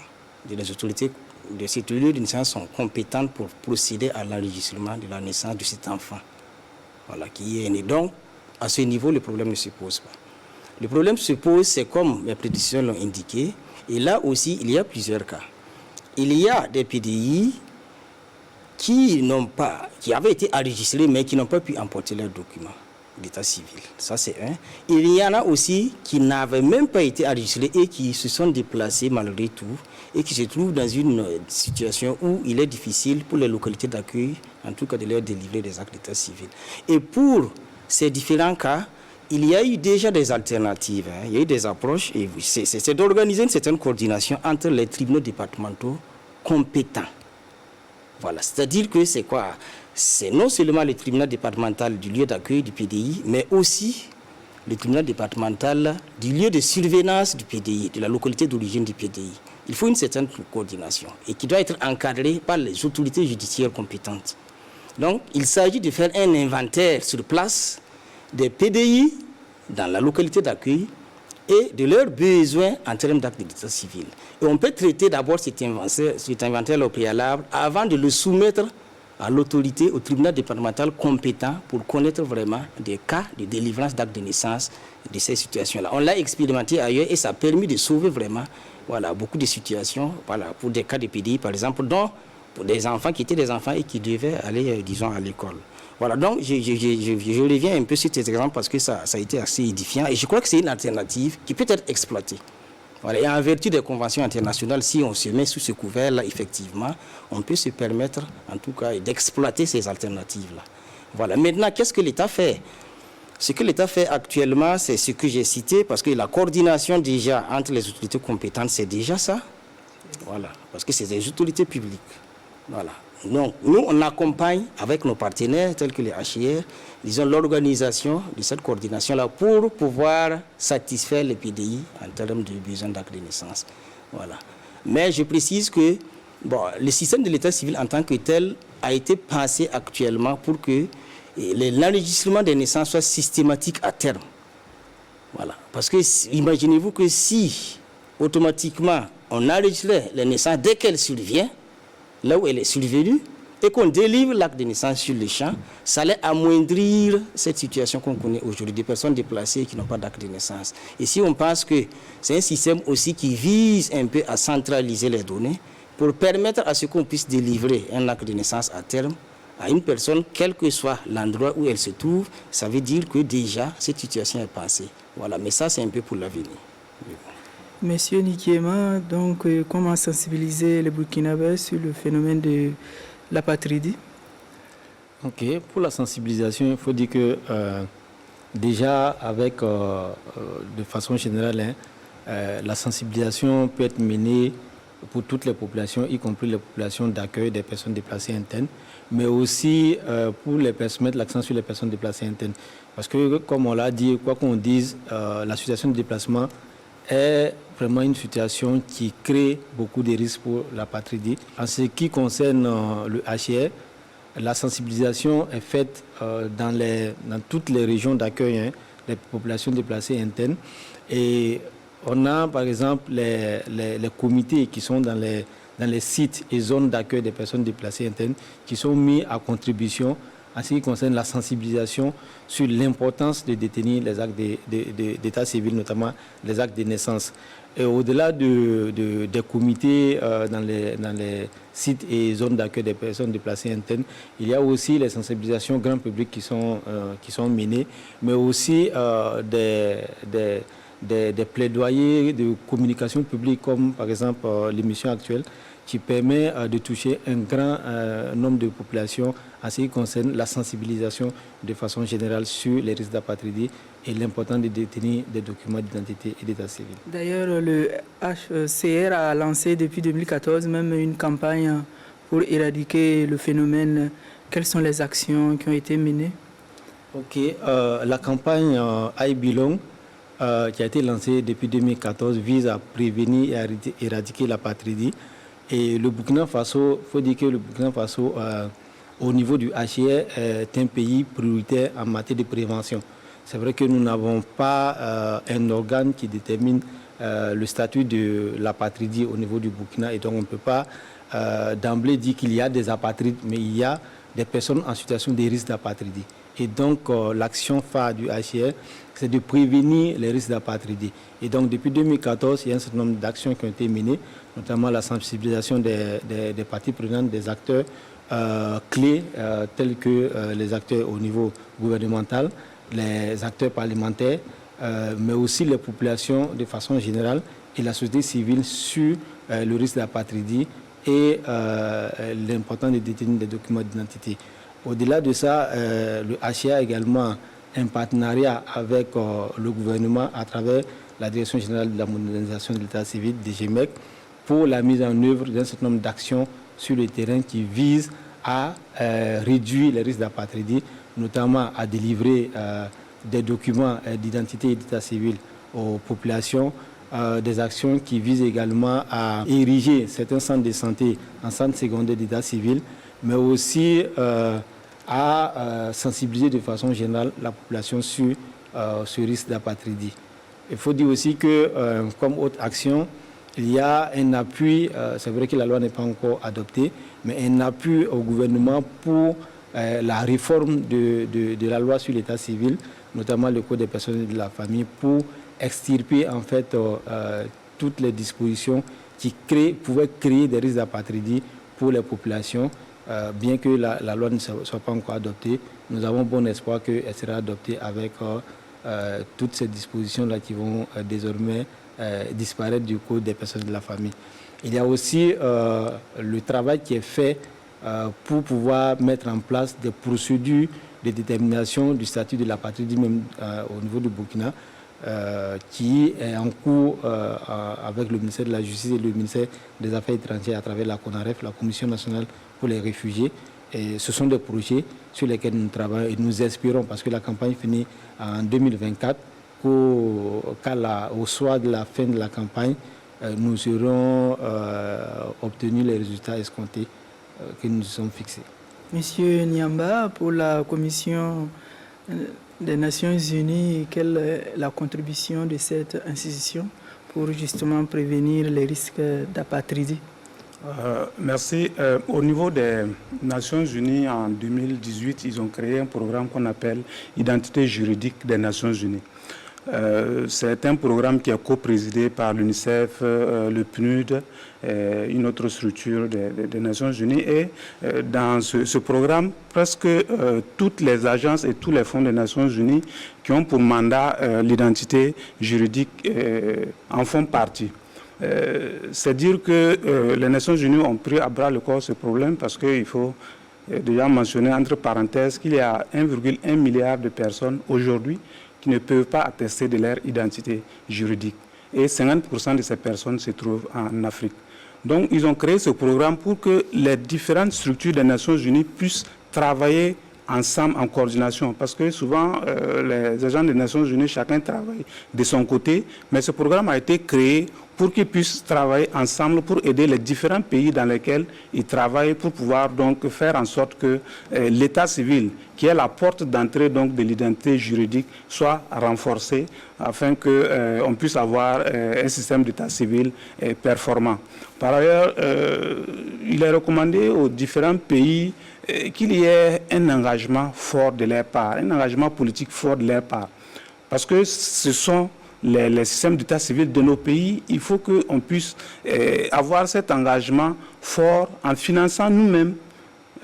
Les autorités de ce lieu de naissance sont compétentes pour procéder à l'enregistrement de la naissance de cet enfant. Voilà, qui est né. Donc, à ce niveau, le problème ne se pose pas. Le problème se pose, c'est comme mes prédictions l'ont indiqué, et là aussi, il y a plusieurs cas. Il y a des PDI qui avaient été enregistrés, mais qui n'ont pas pu emporter leurs documents d'état civil. Ça, c'est un. Il y en a aussi qui n'avaient même pas été enregistrés et qui se sont déplacés malgré tout et qui se trouvent dans une situation où il est difficile pour les localités d'accueil, en tout cas, de leur délivrer des actes d'état civil. Et pour ces différents cas, il y a eu déjà des alternatives. Il y a eu des approches et c'est d'organiser une certaine coordination entre les tribunaux départementaux compétents. Voilà, c'est-à-dire que c'est quoi? C'est non seulement le tribunal départemental du lieu d'accueil du PDI, mais aussi le tribunal départemental du lieu de surveillance du PDI, de la localité d'origine du PDI. Il faut une certaine coordination et qui doit être encadrée par les autorités judiciaires compétentes. Donc, il s'agit de faire un inventaire sur place des PDI dans la localité d'accueil et de leurs besoins en termes d'actes d'état civil. Et on peut traiter d'abord cet inventaire au préalable avant de le soumettre à l'autorité, au tribunal départemental compétent pour connaître vraiment des cas de délivrance d'actes de naissance de ces situations-là. On l'a expérimenté ailleurs et ça a permis de sauver vraiment beaucoup de situations pour des cas de PDI, par exemple, dont pour des enfants qui étaient des enfants et qui devaient aller, disons, à l'école. Voilà, donc je reviens un peu sur ces exemples parce que ça a été assez édifiant et je crois que c'est une alternative qui peut être exploitée. Voilà, et en vertu des conventions internationales, si on se met sous ce couvert-là, effectivement, on peut se permettre, en tout cas, d'exploiter ces alternatives-là. Voilà. Maintenant, qu'est-ce que l'État fait? Ce que l'État fait actuellement, c'est ce que j'ai cité, parce que la coordination déjà entre les autorités compétentes, c'est déjà ça. Voilà, parce que c'est des autorités publiques. Voilà. Donc, nous, on accompagne avec nos partenaires tels que les HIR, disons, l'organisation de cette coordination-là pour pouvoir satisfaire les PDI en termes de besoin d'actes de naissance. Voilà. Mais je précise que le système de l'état civil en tant que tel a été pensé actuellement pour que l'enregistrement des naissances soit systématique à terme. Voilà. Parce que imaginez-vous que si automatiquement on enregistrait les naissances dès qu'elles surviennent, là où elle est survenue, et qu'on délivre l'acte de naissance sur le champ, ça allait amoindrir cette situation qu'on connaît aujourd'hui, des personnes déplacées qui n'ont pas d'acte de naissance. Et si on pense que c'est un système aussi qui vise un peu à centraliser les données pour permettre à ce qu'on puisse délivrer un acte de naissance à terme à une personne, quel que soit l'endroit où elle se trouve, ça veut dire que déjà cette situation est passée. Voilà, mais ça c'est un peu pour l'avenir.
Monsieur Nikiema, donc comment sensibiliser les Burkinabés sur le phénomène de l'apatridie?
Ok, pour la sensibilisation, il faut dire que déjà avec, de façon générale, la sensibilisation peut être menée pour toutes les populations, y compris les populations d'accueil des personnes déplacées internes, mais aussi pour mettre l'accent sur les personnes déplacées internes. Parce que, comme on l'a dit, quoi qu'on dise, la situation de déplacement est vraiment une situation qui crée beaucoup de risques pour l'apatridie. En ce qui concerne le HIR, la sensibilisation est faite dans toutes les régions d'accueil des populations déplacées internes. Et on a par exemple les comités qui sont dans les sites et zones d'accueil des personnes déplacées internes qui sont mis à contribution en ce qui concerne la sensibilisation sur l'importance de détenir les actes d'état civil, notamment les actes de naissance. Et au-delà des comités dans les sites et zones d'accueil des personnes déplacées internes, il y a aussi les sensibilisations grand public qui sont menées, mais aussi des plaidoyers de communication publique, comme par exemple l'émission actuelle, qui permet de toucher un grand nombre de populations en ce qui concerne la sensibilisation de façon générale sur les risques d'apatridie et l'importance de détenir des documents d'identité et d'état civil.
D'ailleurs, le HCR a lancé depuis 2014 même une campagne pour éradiquer le phénomène. Quelles sont les actions qui ont été menées?
Ok, la campagne I Belong, qui a été lancée depuis 2014, vise à prévenir et à éradiquer l'apatridie. Et le Burkina Faso, il faut dire que le Burkina Faso, au niveau du HCR, est un pays prioritaire en matière de prévention. C'est vrai que nous n'avons pas un organe qui détermine le statut de l'apatridie au niveau du Burkina, et donc on ne peut pas d'emblée dire qu'il y a des apatrides, mais il y a des personnes en situation de risque d'apatridie. Et donc l'action phare du HCR, c'est de prévenir les risques d'apatridie. Et donc depuis 2014, il y a un certain nombre d'actions qui ont été menées, notamment la sensibilisation des parties prenantes, des acteurs clés, tels que les acteurs au niveau gouvernemental, les acteurs parlementaires, mais aussi les populations de façon générale et la société civile sur le risque d'apatridie et l'importance de détenir des documents d'identité. Au-delà de ça, le HCR a également un partenariat avec le gouvernement à travers la Direction générale de la modernisation de l'État civil, DGMEC, pour la mise en œuvre d'un certain nombre d'actions sur le terrain qui visent à réduire les risques d'apatridie, notamment à délivrer des documents d'identité et d'état civil aux populations, des actions qui visent également à ériger certains centres de santé en centres secondaires d'état civil, mais aussi à sensibiliser de façon générale la population sur ce risque d'apatridie. Il faut dire aussi que, comme autre action, il y a un appui, c'est vrai que la loi n'est pas encore adoptée, mais un appui au gouvernement pour la réforme de la loi sur l'état civil, notamment le Code des personnes et de la famille, pour extirper en fait toutes les dispositions qui pouvaient créer des risques d'apatridie pour les populations. Bien que la loi ne soit pas encore adoptée, nous avons bon espoir qu'elle sera adoptée avec toutes ces dispositions-là qui vont désormais disparaître du Code des personnes de la famille. Il y a aussi le travail qui est fait pour pouvoir mettre en place des procédures de détermination du statut de l'apatridie même au niveau du Burkina, qui est en cours avec le ministère de la Justice et le ministère des Affaires étrangères à travers la CONAREF, la Commission nationale pour les réfugiés. Et ce sont des projets sur lesquels nous travaillons et nous espérons, parce que la campagne finit en 2024, qu'au soir de la fin de la campagne, nous aurons obtenu les résultats escomptés que nous nous sommes fixés.
Monsieur Niamba, pour la Commission des Nations Unies, quelle est la contribution de cette institution pour justement prévenir les risques d'apatridie?
Merci. Au niveau des Nations Unies, en 2018, ils ont créé un programme qu'on appelle Identité juridique des Nations Unies. C'est un programme qui est co-présidé par l'UNICEF, le PNUD, une autre structure des Nations Unies. Et dans ce programme, presque toutes les agences et tous les fonds des Nations Unies qui ont pour mandat l'identité juridique en font partie. C'est dire que les Nations Unies ont pris à bras le corps ce problème, parce qu'il faut déjà mentionner entre parenthèses qu'il y a 1,1 milliard de personnes aujourd'hui qui ne peuvent pas attester de leur identité juridique. Et 50% de ces personnes se trouvent en Afrique. Donc, ils ont créé ce programme pour que les différentes structures des Nations Unies puissent travailler ensemble en coordination. Parce que souvent, les agents des Nations Unies, chacun travaille de son côté. Mais ce programme a été créé pour qu'ils puissent travailler ensemble pour aider les différents pays dans lesquels ils travaillent, pour pouvoir donc faire en sorte que l'état civil, qui est la porte d'entrée donc de l'identité juridique, soit renforcé afin qu'on puisse avoir un système d'état civil performant. Par ailleurs, il est recommandé aux différents pays qu'il y ait un engagement fort de leur part, un engagement politique fort de leur part. Parce que ce sont les systèmes d'état civil de nos pays. Il faut qu'on puisse avoir cet engagement fort en finançant nous-mêmes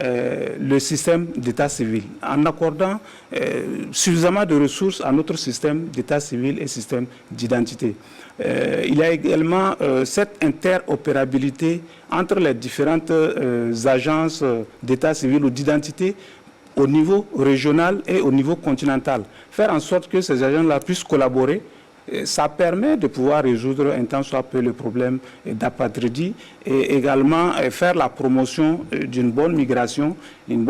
le système d'état civil, en accordant suffisamment de ressources à notre système d'état civil et système d'identité. Il y a également cette interopérabilité entre les différentes agences d'état civil ou d'identité au niveau régional et au niveau continental. Faire en sorte que ces agences-là puissent collaborer ça permet de pouvoir résoudre un tant soit peu le problème d'apatridie et également faire la promotion d'une bonne migration, une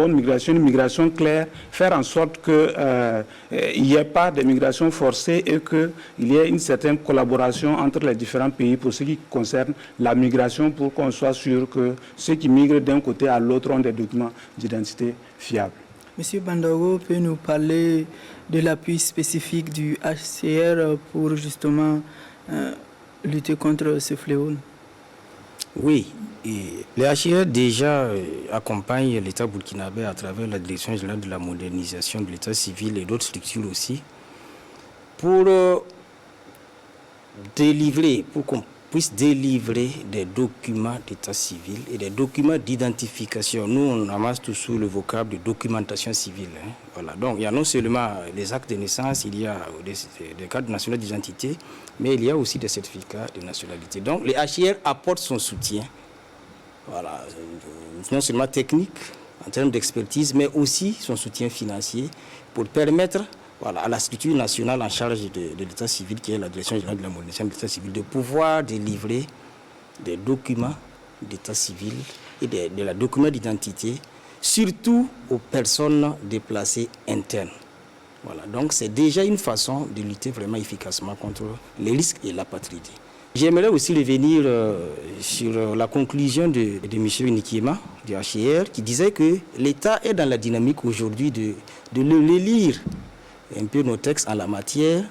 migration claire, faire en sorte qu'il n'y ait pas de migration forcée et qu'il y ait une certaine collaboration entre les différents pays pour ce qui concerne la migration, pour qu'on soit sûr que ceux qui migrent d'un côté à l'autre ont des documents d'identité fiables.
Monsieur Bandaogo peut nous parler de l'appui spécifique du HCR pour justement lutter contre ce fléau?
Oui, et le HCR déjà accompagne l'État burkinabé à travers la Direction générale de la modernisation de l'État civil et d'autres structures aussi pour qu'on puisse délivrer des documents d'état civil et des documents d'identification. Nous, on amasse toujours le vocable de documentation civile. Voilà. Donc, il y a non seulement les actes de naissance, il y a des cartes nationales d'identité, mais il y a aussi des certificats de nationalité. Donc, le HCR apporte son soutien, voilà, non seulement technique, en termes d'expertise, mais aussi son soutien financier pour permettre à la structure nationale en charge de l'état civil, qui est la Direction générale de la modernisation de l'état civil, de pouvoir délivrer des documents d'état civil et de la document d'identité, surtout aux personnes déplacées internes. Voilà. Donc c'est déjà une façon de lutter vraiment efficacement contre les risques et l'apatridie. J'aimerais aussi revenir sur la conclusion de M. Nikiema, du HCR, qui disait que l'État est dans la dynamique aujourd'hui de le lire un peu nos textes en la matière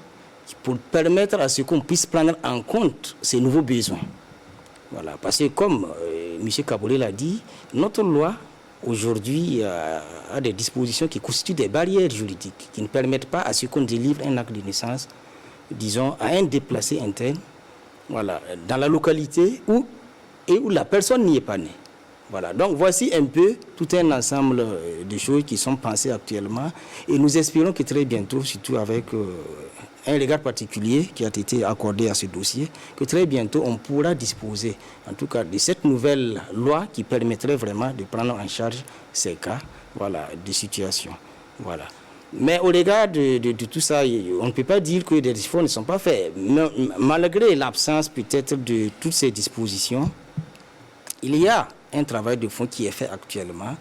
pour permettre à ce qu'on puisse prendre en compte ces nouveaux besoins. Voilà, parce que comme M. Kaboré l'a dit, notre loi aujourd'hui a des dispositions qui constituent des barrières juridiques qui ne permettent pas à ce qu'on délivre un acte de naissance, disons, à un déplacé interne, voilà, dans la localité où la personne n'y est pas née. Voilà, donc voici un peu tout un ensemble de choses qui sont pensées actuellement et nous espérons que très bientôt, surtout avec un regard particulier qui a été accordé à ce dossier, que très bientôt on pourra disposer en tout cas de cette nouvelle loi qui permettrait vraiment de prendre en charge ces cas, voilà, de situation. Voilà. Mais au regard de tout ça, on ne peut pas dire que des efforts ne sont pas faits. Mais, malgré l'absence peut-être de toutes ces dispositions, il y a un travail de fond qui est fait actuellement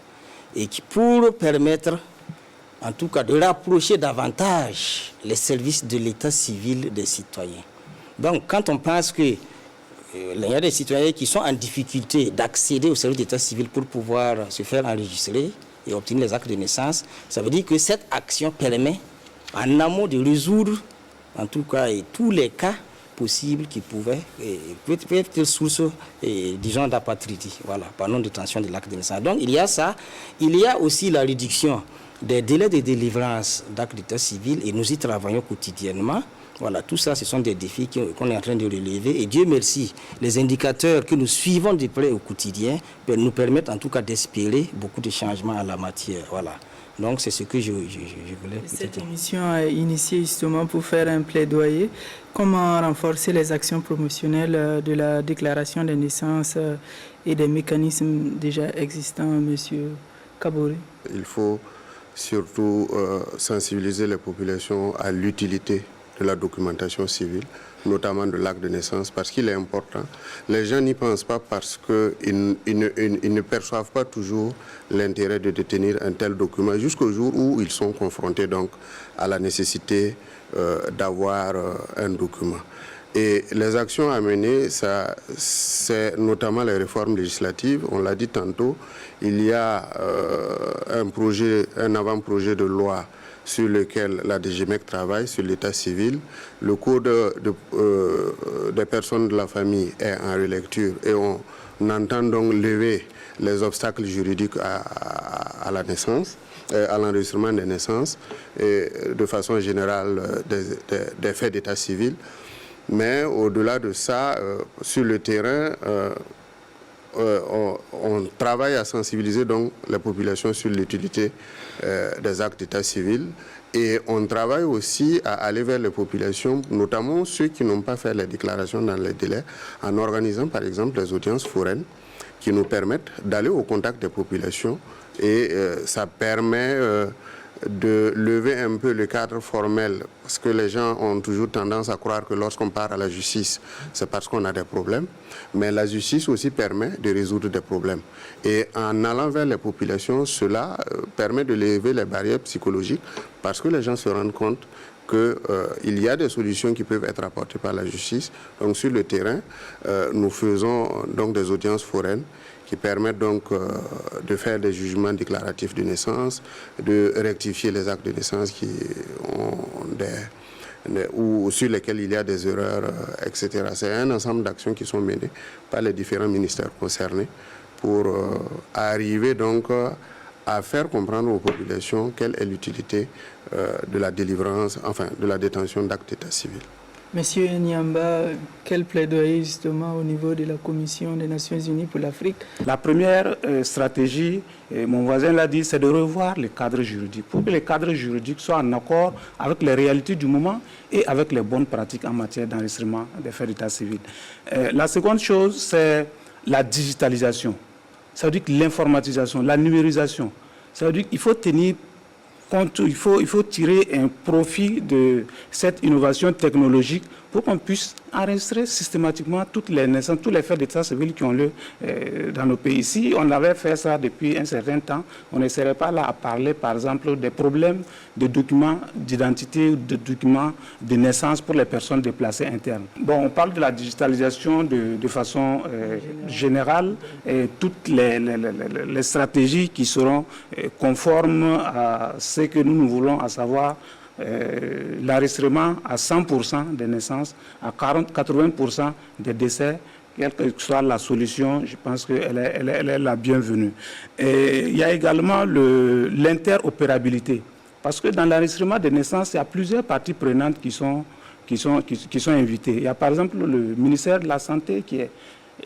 et qui pour permettre en tout cas de rapprocher davantage les services de l'état civil des citoyens. Donc quand on pense qu'il y a des citoyens qui sont en difficulté d'accéder au service d'état civil pour pouvoir se faire enregistrer et obtenir les actes de naissance, ça veut dire que cette action permet en amont de résoudre en tout cas tous les cas possible qui pouvait être source, disons, d'apatridie, voilà, par non-détention de l'acte de naissance. Donc, il y a ça. Il y a aussi la réduction des délais de délivrance d'actes d'état civil et nous y travaillons quotidiennement. Voilà, tout ça, ce sont des défis qu'on est en train de relever. Et Dieu merci, les indicateurs que nous suivons de près au quotidien nous permettent en tout cas d'espérer beaucoup de changements en la matière. Voilà. Donc, c'est ce que je voulais...
Cette émission est initiée justement pour faire un plaidoyer. Comment renforcer les actions promotionnelles de la déclaration des naissances et des mécanismes déjà existants, M. Kaboré?
Il faut surtout sensibiliser les populations à l'utilité de la documentation civile, notamment de l'acte de naissance, parce qu'il est important. Les gens n'y pensent pas parce qu'ils ne perçoivent pas toujours l'intérêt de détenir un tel document jusqu'au jour où ils sont confrontés donc à la nécessité d'avoir un document. Et les actions à mener, c'est notamment les réformes législatives. On l'a dit tantôt, il y a un avant-projet de loi sur lequel la DGMEC travaille, sur l'état civil. Le code des personnes de la famille est en relecture et on entend donc lever les obstacles juridiques à la naissance, à l'enregistrement des naissances et de façon générale des faits d'état civil. Mais au-delà de ça, sur le terrain, on travaille à sensibiliser donc la population sur l'utilité des actes d'état civil et on travaille aussi à aller vers les populations, notamment ceux qui n'ont pas fait les déclarations dans les délais, en organisant par exemple les audiences foraines qui nous permettent d'aller au contact des populations et ça permet de lever un peu le cadre formel, parce que les gens ont toujours tendance à croire que lorsqu'on part à la justice, c'est parce qu'on a des problèmes, mais la justice aussi permet de résoudre des problèmes. Et en allant vers les populations, cela permet de lever les barrières psychologiques, parce que les gens se rendent compte qu'il y a des solutions qui peuvent être apportées par la justice. Donc sur le terrain, nous faisons donc des audiences foraines qui permettent donc de faire des jugements déclaratifs de naissance, de rectifier les actes de naissance qui ont ou sur lesquels il y a des erreurs, etc. C'est un ensemble d'actions qui sont menées par les différents ministères concernés pour arriver donc à faire comprendre aux populations quelle est l'utilité de la délivrance, enfin de la détention d'actes d'état civil.
Monsieur Nyamba, quel plaidoyer justement au niveau de la Commission des Nations Unies pour l'Afrique?
La première stratégie, mon voisin l'a dit, c'est de revoir les cadres juridiques pour que les cadres juridiques soient en accord avec les réalités du moment et avec les bonnes pratiques en matière d'enregistrement des faits d'état civil. La seconde chose, c'est la digitalisation. Ça veut dire que l'informatisation, la numérisation. Ça veut dire qu'il faut tenir compte, il faut tirer un profit de cette innovation technologique pour qu'on puisse enregistrer systématiquement toutes les naissances, tous les faits d'état civil qui ont lieu dans nos pays. Si on avait fait ça depuis un certain temps, on ne serait pas là à parler, par exemple, des problèmes de documents d'identité ou de documents de naissance pour les personnes déplacées internes. Bon, on parle de la digitalisation de façon générale et toutes les stratégies qui seront conformes à ce que nous voulons, à savoir l'enregistrement à 100% des naissances, à 80% des décès, quelle que soit la solution, je pense qu'elle est la bienvenue. Et il y a également l'interopérabilité, parce que dans l'enregistrement des naissances, il y a plusieurs parties prenantes qui sont invitées. Il y a par exemple le ministère de la Santé qui est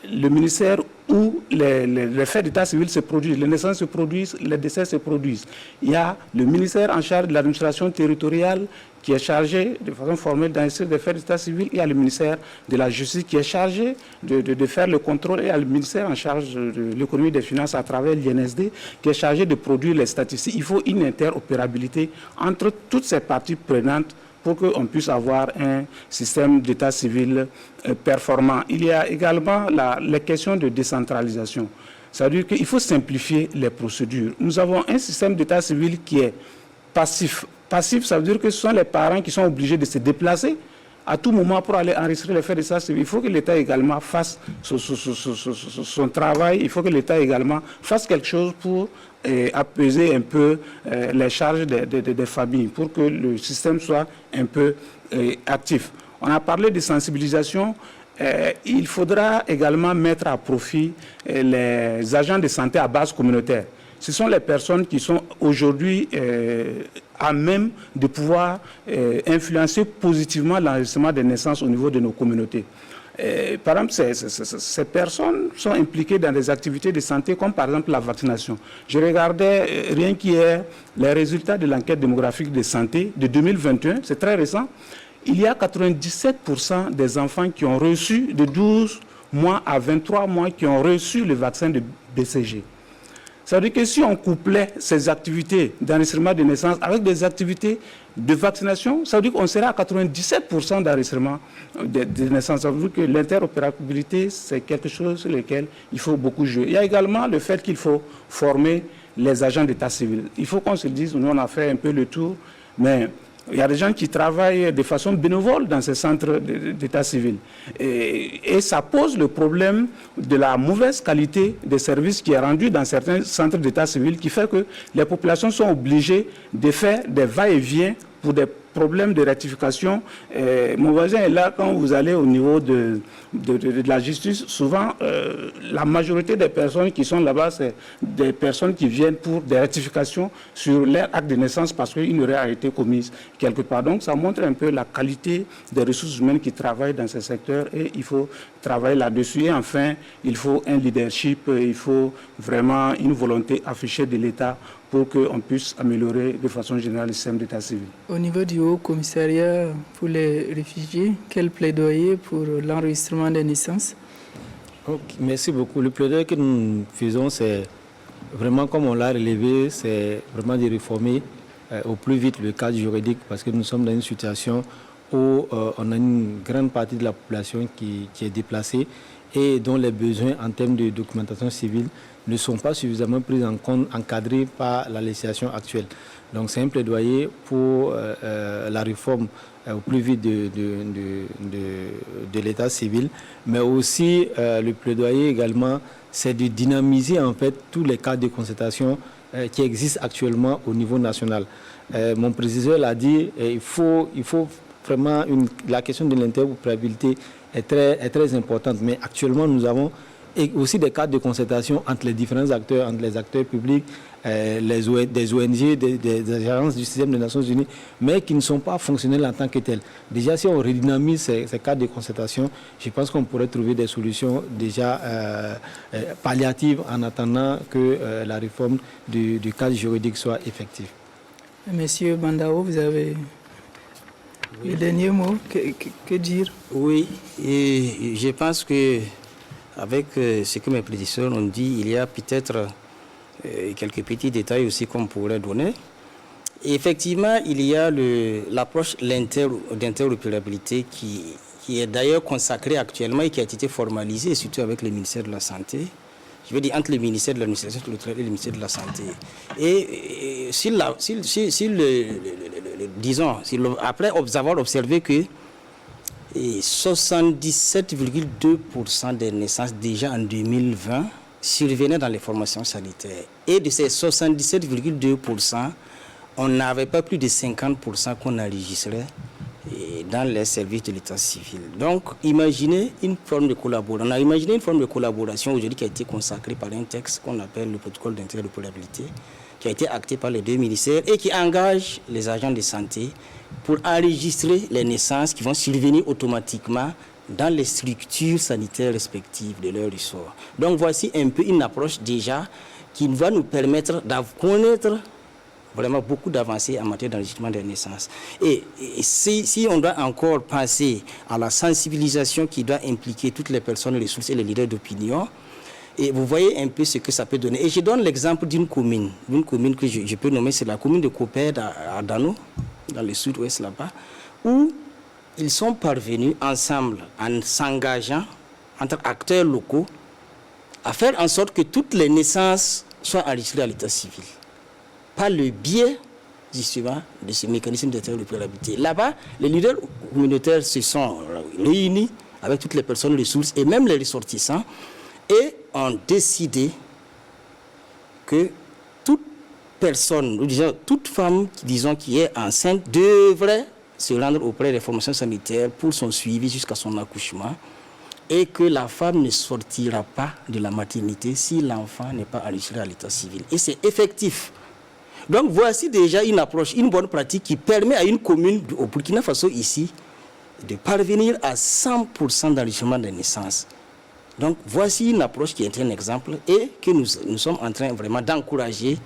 le ministère où les faits d'état civil se produisent, les naissances se produisent, les décès se produisent. Il y a le ministère en charge de l'administration territoriale qui est chargé de façon formelle d'enregistrer des faits d'état civil. Il y a le ministère de la Justice qui est chargé de faire le contrôle. Et il y a le ministère en charge de l'économie et des finances à travers l'INSD qui est chargé de produire les statistiques. Il faut une interopérabilité entre toutes ces parties prenantes pour qu'on puisse avoir un système d'état civil performant. Il y a également les questions de décentralisation. C'est-à-dire qu'il faut simplifier les procédures. Nous avons un système d'état civil qui est passif. Passif, ça veut dire que ce sont les parents qui sont obligés de se déplacer à tout moment pour aller enregistrer les faits d'état civil. Il faut que l'État également fasse son travail. Il faut que l'État également fasse quelque chose pour apaiser un peu les charges des familles, pour que le système soit un peu actif. On a parlé de sensibilisation. Il faudra également mettre à profit les agents de santé à base communautaire. Ce sont les personnes qui sont aujourd'hui à même de pouvoir influencer positivement l'enregistrement des naissances au niveau de nos communautés. Par exemple, ces personnes sont impliquées dans des activités de santé comme par exemple la vaccination. Je regardais rien qu'hier les résultats de l'enquête démographique de santé de 2021, c'est très récent. Il y a 97% des enfants qui ont reçu de 12 mois à 23 mois qui ont reçu le vaccin de BCG. Ça veut dire que si on couplait ces activités d'enregistrement de naissance avec des activités de vaccination, ça veut dire qu'on serait à 97% d'enregistrement de naissance. Ça veut dire que l'interopérabilité, c'est quelque chose sur lequel il faut beaucoup jouer. Il y a également le fait qu'il faut former les agents d'état civil. Il faut qu'on se dise, nous on a fait un peu le tour, mais il y a des gens qui travaillent de façon bénévole dans ces centres d'état civil. Et ça pose le problème de la mauvaise qualité des services qui est rendu dans certains centres d'état civil, qui fait que les populations sont obligées de faire des va-et-vient pour des problèmes de rectification. Mon voisin est là, quand vous allez au niveau de la justice, souvent la majorité des personnes qui sont là-bas, c'est des personnes qui viennent pour des rectifications sur leur acte de naissance parce qu'une erreur a été commise quelque part. Donc ça montre un peu la qualité des ressources humaines qui travaillent dans ce secteur et il faut travailler là-dessus. Et enfin, il faut un leadership, il faut vraiment une volonté affichée de l'État pour qu'on puisse améliorer de façon générale le système d'état civil.
Au niveau du Haut-Commissariat pour les réfugiés, quel plaidoyer pour l'enregistrement des naissances?
Merci beaucoup. Le plaidoyer que nous faisons, c'est vraiment, comme on l'a relevé, c'est vraiment de réformer au plus vite le cadre juridique, parce que nous sommes dans une situation où on a une grande partie de la population qui est déplacée et dont les besoins en termes de documentation civile ne sont pas suffisamment pris en compte, encadrés par la législation actuelle. Donc c'est un plaidoyer pour la réforme au plus vite de l'état civil, mais aussi le plaidoyer également, c'est de dynamiser en fait tous les cadres de concertation qui existent actuellement au niveau national. Mon président l'a dit, il faut vraiment, la question de l'interopérabilité est très importante, mais actuellement nous avons aussi des cadres de concertation entre les différents acteurs, entre les acteurs publics, des ONG, des agences du système des Nations Unies, mais qui ne sont pas fonctionnels en tant que tels. Déjà, si on redynamise ces cadres de concertation, je pense qu'on pourrait trouver des solutions déjà palliatives en attendant que la réforme du cadre juridique soit effective.
Monsieur Bandao, vous avez le dernier mot, que dire?
Oui, et je pense que avec ce que mes prédécesseurs ont dit, il y a peut-être quelques petits détails aussi qu'on pourrait donner. Et effectivement, il y a l'approche d'interopérabilité qui est d'ailleurs consacrée actuellement et qui a été formalisée, surtout avec le ministère de la Santé. Je veux dire, entre le ministère de l'Administration territoriale et le ministère de la Santé. Et après avoir observé que 77,2% des naissances déjà en 2020 survenaient dans les formations sanitaires. Et de ces 77,2%, on n'avait pas plus de 50% qu'on enregistrait dans les services de l'état civil. Donc, imaginez une forme de collaboration. On a imaginé une forme de collaboration aujourd'hui qui a été consacrée par un texte qu'on appelle le protocole d'interopérabilité, qui a été acté par les deux ministères et qui engage les agents de santé pour enregistrer les naissances qui vont survenir automatiquement dans les structures sanitaires respectives de leur ressort. Donc voici un peu une approche déjà qui va nous permettre de connaître vraiment beaucoup d'avancées en matière d'enregistrement des naissances. Et si on doit encore penser à la sensibilisation qui doit impliquer toutes les personnes ressources et les leaders d'opinion, et vous voyez un peu ce que ça peut donner. Et je donne l'exemple d'une commune que je peux nommer, c'est la commune de Copède à Dano, dans le sud-ouest là-bas, où ils sont parvenus ensemble, en s'engageant entre acteurs locaux, à faire en sorte que toutes les naissances soient enregistrées à l'état civil, par le biais justement de ce mécanisme d'interopérabilité. Là-bas, les leaders communautaires se sont réunis avec toutes les personnes ressources et même les ressortissants et ont décidé que toute personne, ou disons, toute femme qui est enceinte devrait se rendre auprès des formations sanitaires pour son suivi jusqu'à son accouchement et que la femme ne sortira pas de la maternité si l'enfant n'est pas enregistré à l'état civil. Et c'est effectif. Donc voici déjà une approche, une bonne pratique qui permet à une commune au Burkina Faso ici de parvenir à 100% d'enregistrement des naissances. Donc voici une approche qui est un exemple et que nous sommes en train vraiment d'encourager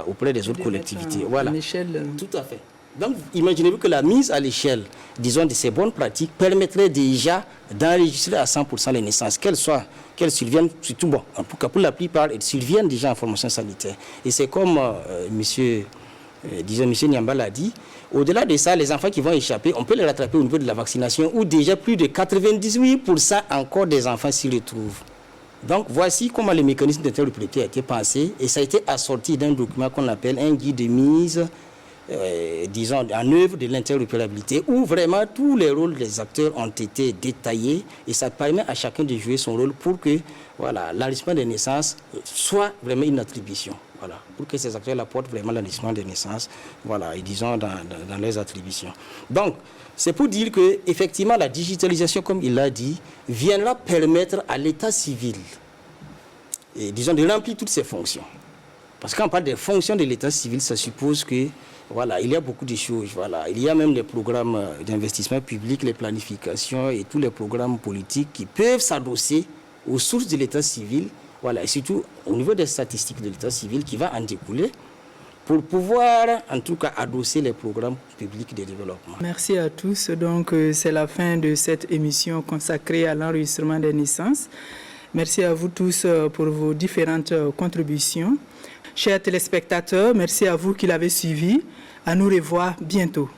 auprès des autres collectivités. Voilà. Tout à fait. Donc imaginez-vous que la mise à l'échelle, disons, de ces bonnes pratiques permettrait déjà d'enregistrer à 100% les naissances, qu'elles surviennent, surtout, en tout cas pour la plupart, elles surviennent déjà en formation sanitaire. Et c'est comme monsieur Niamba l'a dit, au-delà de ça, les enfants qui vont échapper, on peut les rattraper au niveau de la vaccination où déjà plus de 98% encore des enfants s'y retrouvent. Donc voici comment le mécanisme d'interopérabilité a été pensé et ça a été assorti d'un document qu'on appelle un guide de mise en œuvre de l'interopérabilité où vraiment tous les rôles des acteurs ont été détaillés et ça permet à chacun de jouer son rôle pour que l'enregistrement des naissances soit vraiment une attribution. Voilà, pour que ces acteurs apportent vraiment l'enregistrement des naissances, et disons dans leurs attributions. Donc, c'est pour dire que effectivement la digitalisation, comme il l'a dit, viendra permettre à l'état civil, et disons, de remplir toutes ses fonctions. Parce que quand on parle des fonctions de l'état civil, ça suppose que il y a beaucoup de choses. Il y a même les programmes d'investissement public, les planifications et tous les programmes politiques qui peuvent s'adosser aux sources de l'état civil. Et surtout au niveau des statistiques de l'état civil qui va en découler pour pouvoir en tout cas adosser les programmes publics de développement.
Merci à tous. Donc c'est la fin de cette émission consacrée à l'enregistrement des naissances. Merci à vous tous pour vos différentes contributions. Chers téléspectateurs, merci à vous qui l'avez suivi. À nous revoir bientôt.